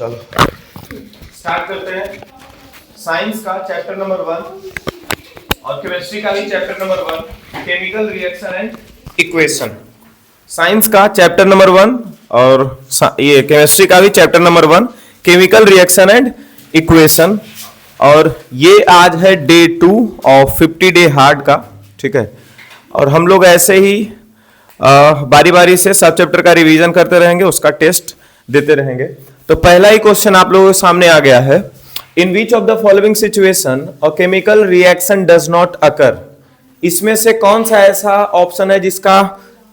चलो स्टार्ट करते हैं। साइंस का चैप्टर नंबर 1 और केमिस्ट्री का भी chapter number 1 chemical reaction and equation. Science का चैप्टर नंबर 1 और ये केमिस्ट्री का भी chapter number 1 chemical reaction and equation. और ये आज है डे 2 ऑफ 50 डे हार्ड का, ठीक है। और हम लोग ऐसे ही बारी बारी से सब चैप्टर का रिवीजन करते रहेंगे, उसका टेस्ट देते रहेंगे। तो पहला ही क्वेश्चन आप लोगों के सामने आ गया है, in which of the following situation a chemical reaction does not occur. इसमें से कौन सा ऐसा ऑप्शन है जिसका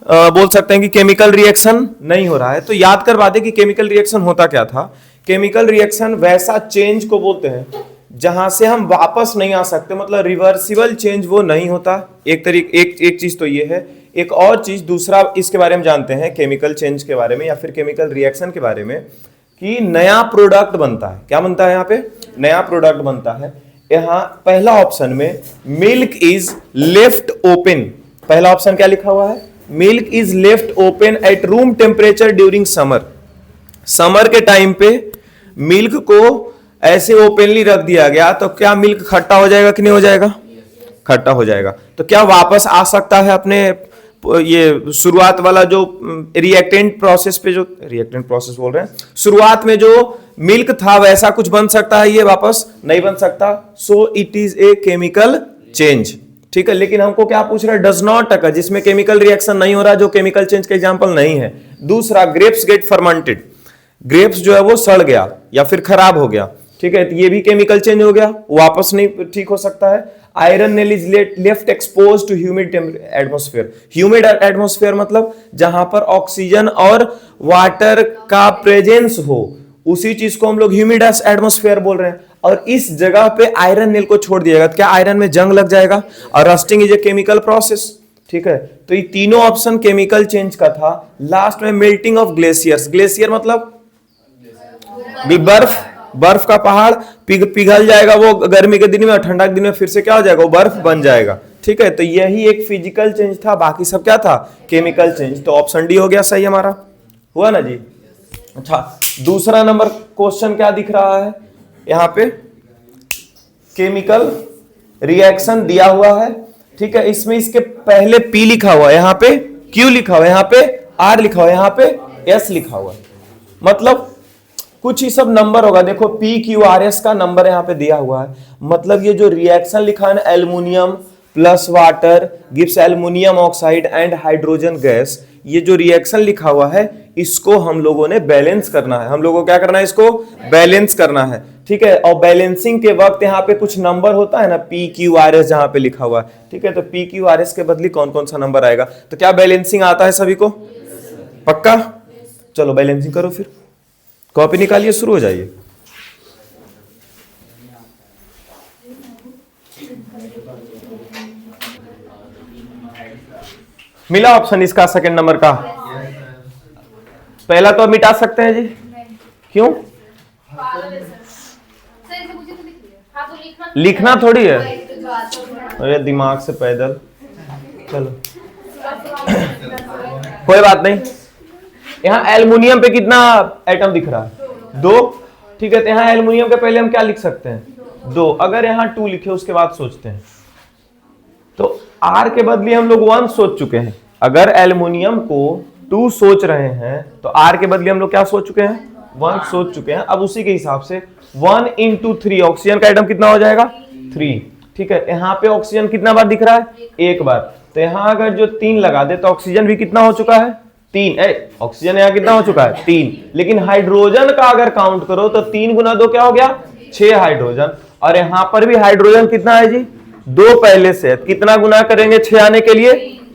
बोल सकते हैं कि केमिकल रिएक्शन नहीं हो रहा है। तो याद करवा दे कि केमिकल रिएक्शन होता क्या था। केमिकल रिएक्शन वैसा चेंज को बोलते हैं जहां से हम वापस नहीं आ सकते, मतलब रिवर्सिबल चेंज वो नहीं होता। एक चीज तो ये है। एक और चीज दूसरा इसके बारे में जानते हैं केमिकल चेंज के बारे में या फिर केमिकल रिएक्शन के बारे में कि नया प्रोडक्ट बनता है। क्या बनता है? यहाँ पे नया प्रोडक्ट बनता है। यहाँ पहला ऑप्शन में मिल्क इज लेफ्ट ओपन। पहला ऑप्शन क्या लिखा हुआ है? Milk is left open at room temperature during summer. Summer के टाइम पे मिल्क को ऐसे ओपनली रख दिया गया तो क्या मिल्क खट्टा हो जाएगा कि नहीं हो जाएगा? खट्टा हो जाएगा। तो क्या वापस आ सकता है अपने ये शुरुआत वाला जो रिएक्टेंट प्रोसेस पे, जो रिएक्टेंट प्रोसेस बोल रहे हैं, शुरुआत में जो मिल्क था वैसा कुछ बन सकता है? ये वापस नहीं बन सकता। So it is a chemical change, ठीक है। लेकिन हमको क्या पूछ रहा है? डज नॉट अकर, जिसमें केमिकल रिएक्शन नहीं हो रहा, जो केमिकल चेंज का एग्जांपल नहीं है। दूसरा, ग्रेप्स गेट फर्मेंटेड। ग्रेप्स जो है वो सड़ गया या फिर खराब हो गया, ठीक है। तो ये भी केमिकल चेंज हो गया, वापस नहीं ठीक हो सकता है। Iron nail is left expose to humid atmosphere. Humid atmosphere मतलब जहां पर ऑक्सीजन और वाटर का प्रेजेंस हो, उसी चीज को हम लोग ह्यूमिड एटमोस्फेयर बोल रहे हैं। और इस जगह पे आयरन नेल को छोड़ दिया जाएगा, क्या आयरन में जंग लग जाएगा? और rusting is a chemical process, ठीक है। तो ये तीनों ऑप्शन केमिकल चेंज का था। लास्ट में मेल्टिंग ऑफ ग्लेशियर्स। ग्लेशियर मतलब बर्फ का पहाड़ पिघल जाएगा वो गर्मी के दिन में, और ठंडा के दिन में फिर से क्या हो जाएगा? वो बर्फ बन जाएगा, ठीक है। तो यही एक फिजिकल चेंज था, बाकी सब क्या था? Chemical change. तो ऑप्शन डी हो गया सही हमारा, हुआ ना जी। अच्छा, दूसरा नंबर क्वेश्चन क्या दिख रहा है यहाँ पे? केमिकल रिएक्शन दिया हुआ है, ठीक है। इसमें इसके पहले P लिखा हुआ है, यहाँ पे Q लिखा हुआ है, यहाँ पे R लिखा हुआ है, यहाँ पे S लिखा हुआ है। मतलब कुछ ही सब नंबर होगा। देखो PQRS का नंबर यहाँ पे दिया हुआ है। मतलब ये जो रिएक्शन लिखा है ना, aluminium plus water gives aluminium oxide and hydrogen gas, ये जो रिएक्शन लिखा हुआ है इसको हम लोगों ने बैलेंस करना है। हम लोगों को क्या करना है? इसको बैलेंस करना है, ठीक है। और बैलेंसिंग के वक्त यहाँ पे कुछ नंबर होता है ना, PQRS जहां पे लिखा हुआ है, ठीक है। तो PQRS के बदले कौन कौन सा नंबर आएगा? तो क्या बैलेंसिंग आता है सभी को? पक्का? चलो बैलेंसिंग करो, फिर कॉपी निकालिए, शुरू हो जाइए। मिला ऑप्शन इसका सेकंड नंबर का? पहला तो मिटा सकते हैं जी, क्यों? लिखना थोड़ी है, अरे दिमाग से पैदल। चलो कोई बात नहीं। यहाँ एल्युमिनियम पे कितना एटम दिख रहा है? 2, ठीक है। तो यहाँ एल्युमिनियम के पहले हम क्या लिख सकते हैं? 2। अगर यहाँ 2 लिखे उसके बाद सोचते हैं तो R के बदले हम लोग 1 सोच चुके हैं। अगर एल्युमिनियम को 2 सोच रहे हैं तो R के बदले हम लोग क्या सोच चुके हैं? 1 सोच चुके हैं। अब उसी के हिसाब से 1 into 3 ऑक्सीजन का एटम कितना हो जाएगा? 3, ठीक है। यहाँ पे ऑक्सीजन कितना बार दिख रहा है? 1 बार। तो यहाँ अगर जो 3 लगा दे तो ऑक्सीजन भी कितना हो चुका है? 3। ऑक्सीजन यहाँ कितना हो चुका है? 3। लेकिन हाइड्रोजन का अगर काउंट करो तो 3 गुना 2 क्या हो गया? 6 हाइड्रोजन। और यहाँ पर भी हाइड्रोजन कितना है जी? 2 पहले से। कितना गुना करेंगे 6 आने के लिए?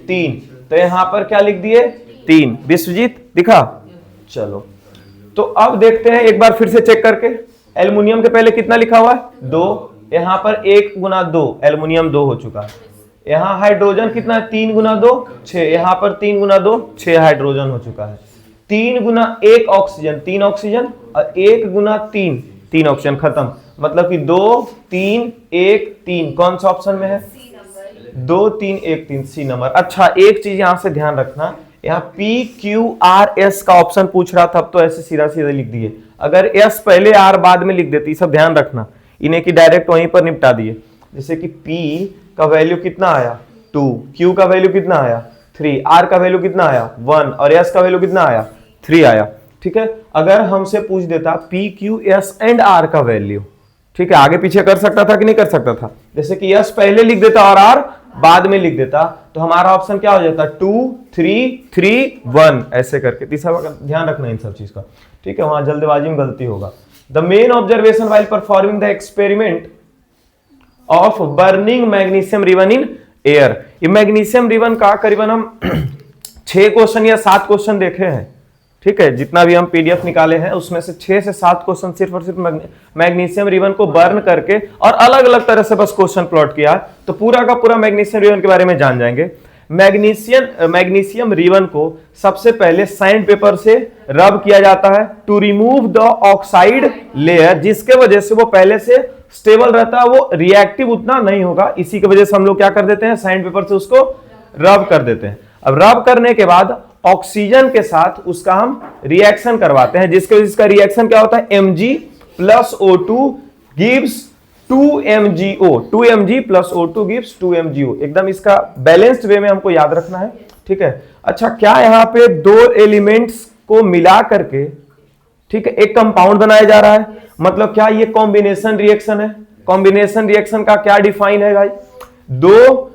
3। तो यहाँ पर क्या लिख दिए? 3। विश्वजीत दिखा? चलो तो अब देखते हैं एक बार फिर से चेक करके। एल्युमिनियम के पहले कितना लिखा हुआ है? 2। यहाँ पर 1 गुना 2 एल्युमिनियम 2 हो चुका है। यहाँ हाइड्रोजन कितना है? 3 गुना 2 6। यहाँ पर 3 गुना 2 6 हाइड्रोजन हो चुका है। 3 गुना 1 ऑक्सीजन 3 ऑक्सीजन, और 1 गुना 3 3 ऑक्सीजन, खत्म। मतलब कि 2 3 1 3 कौन सा ऑप्शन में है? 2 3 1 3 सी नंबर। अच्छा, एक चीज यहां से ध्यान रखना, यहाँ PQRS का ऑप्शन पूछ रहा था, तो ऐसे सीधा सीधा लिख दिए। अगर S पहले R बाद में लिख देती, सब ध्यान रखना, इन्हें की डायरेक्ट वहीं पर निपटा दिए। जैसे कि P का वैल्यू कितना आया 2, Q का वैल्यू कितना आया 3, R का वैल्यू कितना आया 1 और S का वैल्यू कितना आया 3 आया। ठीक है, अगर हमसे पूछ देता P, Q, S and R का वैल्यू, ठीक है, आगे पीछे कर सकता था कि नहीं कर सकता था? जैसे कि S पहले लिख देता और R बाद में लिख देता, तो हमारा ऑप्शन क्या हो जाता 2, 3, 3, 1 ऐसे करके। तीसरा ध्यान रखना इन सब चीज का, ठीक है, वहां जल्दबाजी में गलती होगा। The main observation while performing the experiment of burning magnesium ribbon in air. ये मैग्नीशियम रिबन का करीबन हम 6 क्वेश्चन या 7 क्वेश्चन देखे हैं। ठीक है, जितना भी हम पीडीएफ निकाले हैं उसमें से 6 से 7 क्वेश्चन सिर्फ और सिर्फ मैग्नीशियम रिबन को बर्न करके और अलग अलग तरह से बस क्वेश्चन प्लॉट किया, तो पूरा का पूरा मैग्नीशियम रिबन के बारे में जान जाएंगे। मैग्नीशियम रिबन को सबसे पहले सैंड पेपर से रब किया जाता है to remove the oxide layer, जिसके वजह से वो पहले से स्टेबल रहता है, वो रिएक्टिव उतना नहीं होगा। इसी की वजह से हम लोग क्या कर देते हैं, सैंड पेपर से उसको रब कर देते हैं। अब रब करने के बाद ऑक्सीजन के साथ उसका हम रिएक्शन करवाते हैं, जिसके वजह से रिएक्शन क्या होता है, Mg plus O2 gives 2MgO, 2Mg plus O2 gives 2MgO। एकदम इसका बैलेंस्ड वे में हमको याद रखना है। ठीक है, अच्छा क्या यहाँ पे 2 एलिमेंट्स को मिला करके, ठीक है, एक कंपाउंड बनाया जा रहा है, मतलब क्या ये कॉम्बिनेशन रिएक्शन है? कॉम्बिनेशन रिएक्शन का क्या डिफाइन है भाई, 2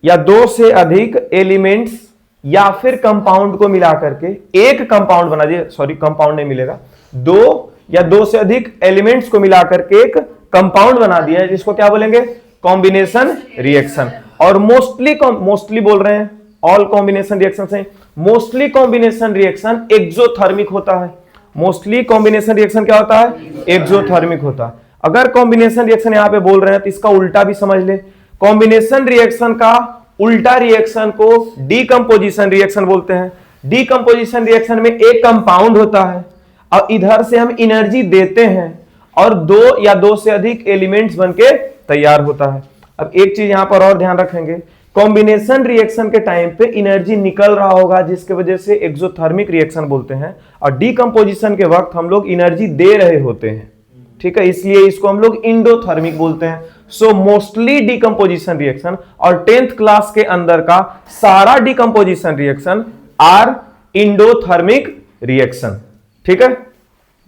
या 2 से अधिक एलिमेंट्स या फिर कंपाउंड को मिला करके एक कंपाउंड बना दिए, सॉरी कंपाउंड नहीं मिलेगा, 2 या 2 से अधिक एलिमेंट्स को मिला करके एक कंपाउंड बना दिया है, जिसको क्या बोलेंगे, कॉम्बिनेशन रिएक्शन। और मोस्टली बोल रहे हैं, ऑल कॉम्बिनेशन रिएक्शन से मोस्टली कॉम्बिनेशन रिएक्शन एक्सोथर्मिक होता है। मोस्टली कॉम्बिनेशन रिएक्शन क्या होता है, एक्सोथर्मिक होता है। अगर कॉम्बिनेशन रिएक्शन यहां पे बोल रहे हैं तो इसका उल्टा भी समझ ले, कॉम्बिनेशन रिएक्शन का उल्टा रिएक्शन को डीकंपोजिशन रिएक्शन बोलते हैं। डीकंपोजिशन रिएक्शन में एक कंपाउंड होता है और इधर से हम एनर्जी देते हैं और 2 या 2 से अधिक एलिमेंट्स बनके तैयार होता है। अब एक चीज यहां पर और ध्यान रखेंगे, कॉम्बिनेशन रिएक्शन के टाइम पे एनर्जी निकल रहा होगा, जिसके वजह से एक्सोथर्मिक रिएक्शन बोलते हैं, और डीकंपोजिशन के वक्त हम लोग एनर्जी दे रहे होते हैं। ठीक है, इसलिए इसको हम लोग इंडोथर्मिक बोलते हैं। सो मोस्टली डीकंपोजिशन रिएक्शन और 10th क्लास के अंदर का सारा decomposition reaction are endothermic reaction. ठीक है,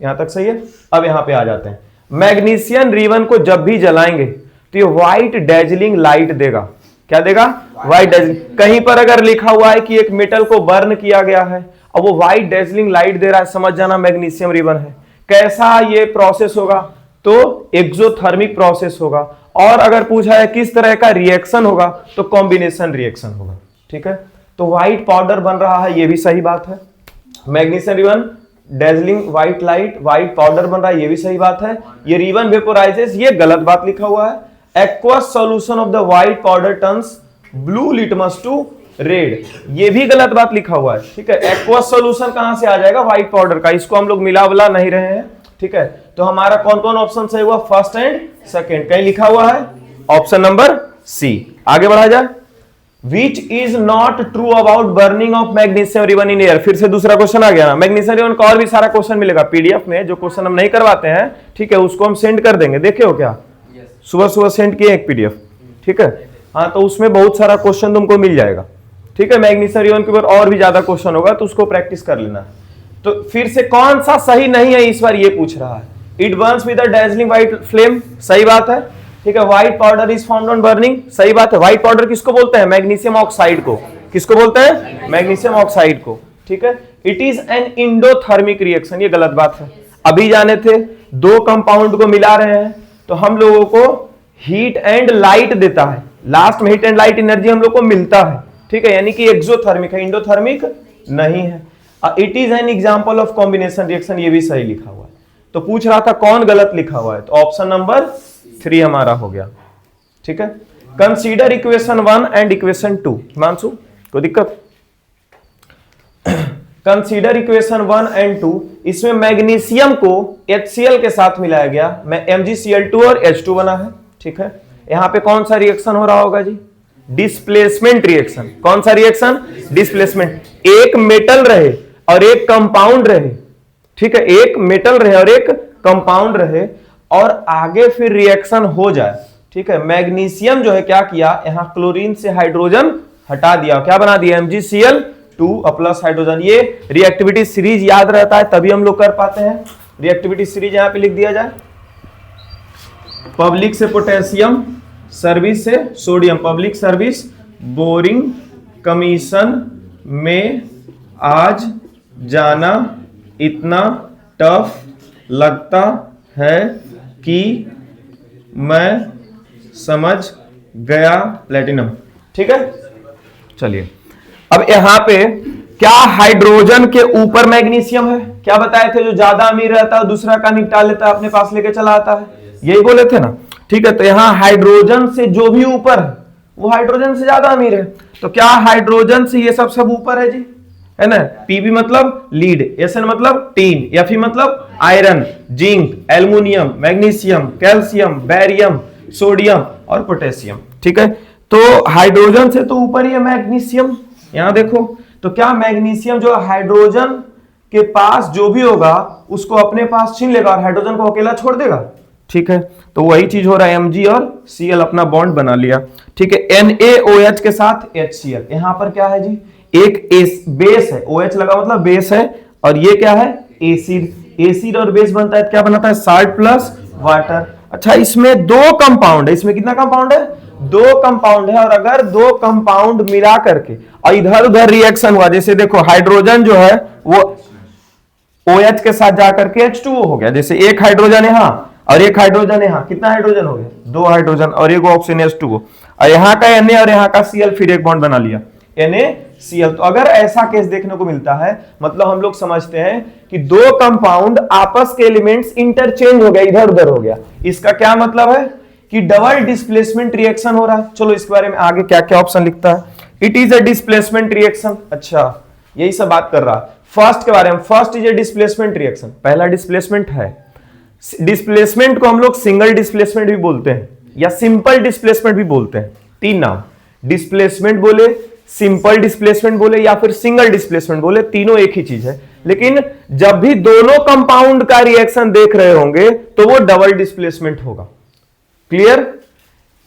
यहां तक सही है। अब यहां पे आ जाते हैं, मैग्नीशियम रिबन को जब भी जलाएंगे तो ये व्हाइट डेजलिंग लाइट देगा। क्या देगा, व्हाइट डेजलिंग। कहीं पर अगर लिखा हुआ है कि एक मेटल को बर्न किया गया है और वो व्हाइट डेजलिंग लाइट दे रहा है, समझ जाना मैग्नीशियम रिबन है। कैसा ये प्रोसेस होगा, तो एक्सोथर्मिक प्रोसेस होगा। और अगर पूछा है किस तरह का रिएक्शन होगा, तो कॉम्बिनेशन रिएक्शन होगा। ठीक है, तो व्हाइट पाउडर बन रहा है, ये भी सही बात है। Magnesium ribbon dazzling white light, white powder बन रहा है, ये भी सही बात है। ये रिबन वेपोराइजेस, ये गलत बात लिखा हुआ है। Aqueous solution of the white powder turns blue litmus to red, ये भी गलत बात लिखा हुआ है। ठीक है, एक्वस सॉल्यूशन कहां से आ जाएगा, व्हाइट पाउडर का, इसको हम लोग मिला बुला नहीं रहे हैं। ठीक है, तो हमारा कौन कौन ऑप्शन सही हुआ, फर्स्ट एंड सेकंड। कहीं लिखा हुआ है ऑप्शन नंबर सी। आगे बढ़ा जाए, which is not true about burning of magnesium ribbon in air. फिर से दूसरा क्वेश्चन आ गया ना, मैग्नीशियम रिबन का और भी सारा क्वेश्चन मिलेगा पीडीएफ में, जो क्वेश्चन हम नहीं करवाते हैं, ठीक है, उसको हम सेंड कर देंगे। देखे हो क्या, सुबह सुबह सेंड किए एक पीडीएफ। ठीक है, हाँ, तो उसमें बहुत सारा क्वेश्चन तुमको मिल जाएगा। ठीक है, मैग्नीशियम रिबन के ऊपर और भी ज्यादा क्वेश्चन होगा, तो उसको प्रैक्टिस कर लेना। तो फिर से कौन सा सही नहीं है इस बार ये पूछ रहा है। It Burns with a dazzling white flame, सही बात है। ठीक है, white powder is found on burning, सही बात है। व्हाइट पाउडर किसको बोलते हैं, मैग्नीशियम ऑक्साइड को। किसको बोलते हैं, मैग्नीशियम ऑक्साइड को। ठीक है, it is an endothermic reaction, ये गलत बात है। अभी जाने थे 2 कंपाउंड को मिला रहे हैं तो हम लोगों को हीट एंड लाइट देता है, लास्ट में हीट एंड लाइट एनर्जी हम लोग को मिलता है। ठीक है, यानी कि एक्सोथर्मिक है, इंडोथर्मिक नहीं है। It is an example of combination reaction, ये भी सही लिखा हुआ है। तो पूछ रहा था कौन गलत लिखा हुआ है, तो ऑप्शन नंबर 3 हमारा हो गया। ठीक है, consider equation 1 and equation 2। Himanshu कोई दिक्कत, कंसीडर इक्वेशन 1 एंड 2। इसमें मैग्नीशियम को HCl के साथ मिलाया गया, MgCl2 और H2 बना है। ठीक है, यहां पे कौन सा रिएक्शन हो रहा होगा जी, डिस्प्लेसमेंट रिएक्शन। कौन सा रिएक्शन, डिस्प्लेसमेंट। एक मेटल रहे और एक कंपाउंड रहे, ठीक है, एक मेटल रहे और एक कंपाउंड रहे और आगे फिर रिएक्शन हो जाए, ठीक है। मैग्नीशियम जो है क्या किया, यहां क्लोरीन से हाइड्रोजन हटा दिया, क्या बना दिया, MgCl2 प्लस हाइड्रोजन। ये रिएक्टिविटी सीरीज याद रहता है तभी हम लोग कर पाते हैं। रिएक्टिविटी सीरीज यहां पे लिख दिया जाए, पब्लिक से पोटेशियम, सर्विस से sodium, public service boring commission में आज जाना इतना टफ लगता है कि मैं समझ गया प्लेटिनम, ठीक है। चलिए अब यहां पे क्या हाइड्रोजन के ऊपर मैग्नीशियम है, क्या बताए थे, जो ज्यादा अमीर रहता है दूसरा का निपटा लेता है, अपने पास लेके चला आता है, यही बोले थे ना, ठीक है। तो यहां हाइड्रोजन से जो भी ऊपर है वो हाइड्रोजन से ज्यादा अमीर है, तो क्या हाइड्रोजन से ये सब ऊपर है जी, है ना। पीबी मतलब लीड, एसएन मतलब टीन, एफई मतलब iron, zinc, aluminium, magnesium, calcium, barium, sodium और पोटेशियम, ठीक है। तो हाइड्रोजन से तो ऊपर ही है मैग्नीशियम, यहां देखो। तो क्या मैग्नीशियम जो हाइड्रोजन के पास जो भी होगा उसको अपने पास छीन लेगा और हाइड्रोजन को अकेला छोड़ देगा, ठीक है। तो वही चीज हो रहा है, Mg और Cl अपना बॉन्ड बना लिया, ठीक है। NaOH के साथ HCl, यहां पर क्या है जी, एक बेस है, OH लगा मतलब बेस है, और ये क्या है, एसिड। एसिड और बेस बनता है क्या बनाता है, साल्ट प्लस वाटर। अच्छा, इसमें दो कंपाउंड है, इसमें कितना कंपाउंड है, दो कंपाउंड है। और अगर दो कंपाउंड मिला करके और इधर उधर रिएक्शन हुआ, जैसे देखो हाइड्रोजन जो है वो OH के साथ जाकर के H2O हो गया, जैसे एक हाइड्रोजन यहां और एक हाइड्रोजन यहां, कितना हाइड्रोजन हो गया, दो हाइड्रोजन और एक ऑक्सीजन H2O, और यहाँ का Na और यहाँ का Cl फिर एक बॉन्ड बना लिया, NaCl। तो अगर ऐसा केस देखने को मिलता है, मतलब हम लोग समझते हैं कि दो कंपाउंड आपस के एलिमेंट्स इंटरचेंज हो गया, इधर उधर हो गया, इसका क्या मतलब है कि डबल डिस्प्लेसमेंट रिएक्शन हो रहा है। चलो इसके बारे में आगे क्या क्या ऑप्शन लिखता है, it is a displacement reaction. अच्छा, यही सब बात कर रहा है फर्स्ट के बारे में, first is a displacement reaction, पहला डिस्प्लेसमेंट है। डिस्प्लेसमेंट को हम लोग सिंगल डिस्प्लेसमेंट भी बोलते हैं या सिंपल डिस्प्लेसमेंट भी बोलते हैं, तीन नाम, डिस्प्लेसमेंट बोले, सिंपल डिस्प्लेसमेंट बोले या फिर सिंगल डिस्प्लेसमेंट बोले, तीनों एक ही चीज है। लेकिन जब भी दोनों कंपाउंड का रिएक्शन देख रहे होंगे तो वो डबल डिस्प्लेसमेंट होगा, क्लियर।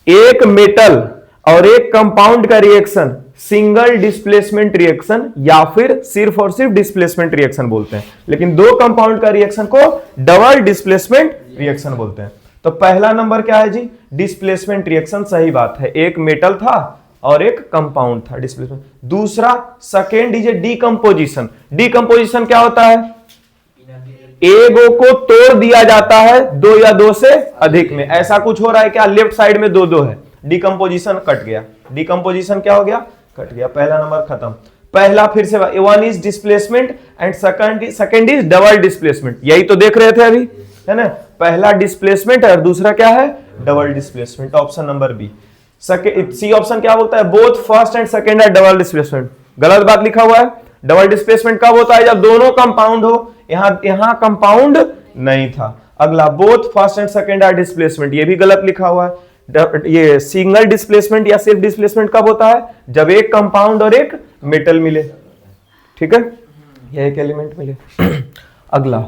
एक मेटल और एक कंपाउंड का रिएक्शन सिंगल डिस्प्लेसमेंट रिएक्शन या फिर सिर्फ और सिर्फ डिस्प्लेसमेंट रिएक्शन बोलते हैं, लेकिन दो कंपाउंड का रिएक्शन को डबल डिस्प्लेसमेंट रिएक्शन बोलते हैं। तो पहला नंबर क्या है जी, डिस्प्लेसमेंट रिएक्शन, सही बात है, एक मेटल था और एक कंपाउंड था, डिस्प्लेसमेंट। दूसरा सेकेंड इज डीकंपोजिशन। डीकंपोजिशन क्या होता है, एगो को तोड़ दिया जाता है दो या दो से अधिक में, ऐसा कुछ हो रहा है क्या, लेफ्ट साइड में दो दो है, डीकंपोजिशन कट गया, डीकंपोजिशन क्या हो गया, कट गया, पहला नंबर खत्म। पहला फिर से, one is displacement and second is double displacement, यही तो देख रहे थे अभी, है ना। पहला डिस्प्लेसमेंट है और दूसरा क्या है, double displacement, option number B. C option क्या बोलता है, बोथ फर्स्ट एंड सेकंड है डबल डिस्प्लेसमेंट, गलत बात लिखा हुआ है। डबल डिस्प्लेसमेंट कब होता है, जब दोनों कंपाउंड हो, यहां कंपाउंड नहीं था। अगला, both first and second are displacement, ये भी गलत लिखा हुआ है। ये सिंगल डिस्प्लेसमेंट या सिर्फ डिस्प्लेसमेंट कब होता है, जब एक कंपाउंड और एक मेटल मिले, ठीक है, या एक एलिमेंट मिले। अगला,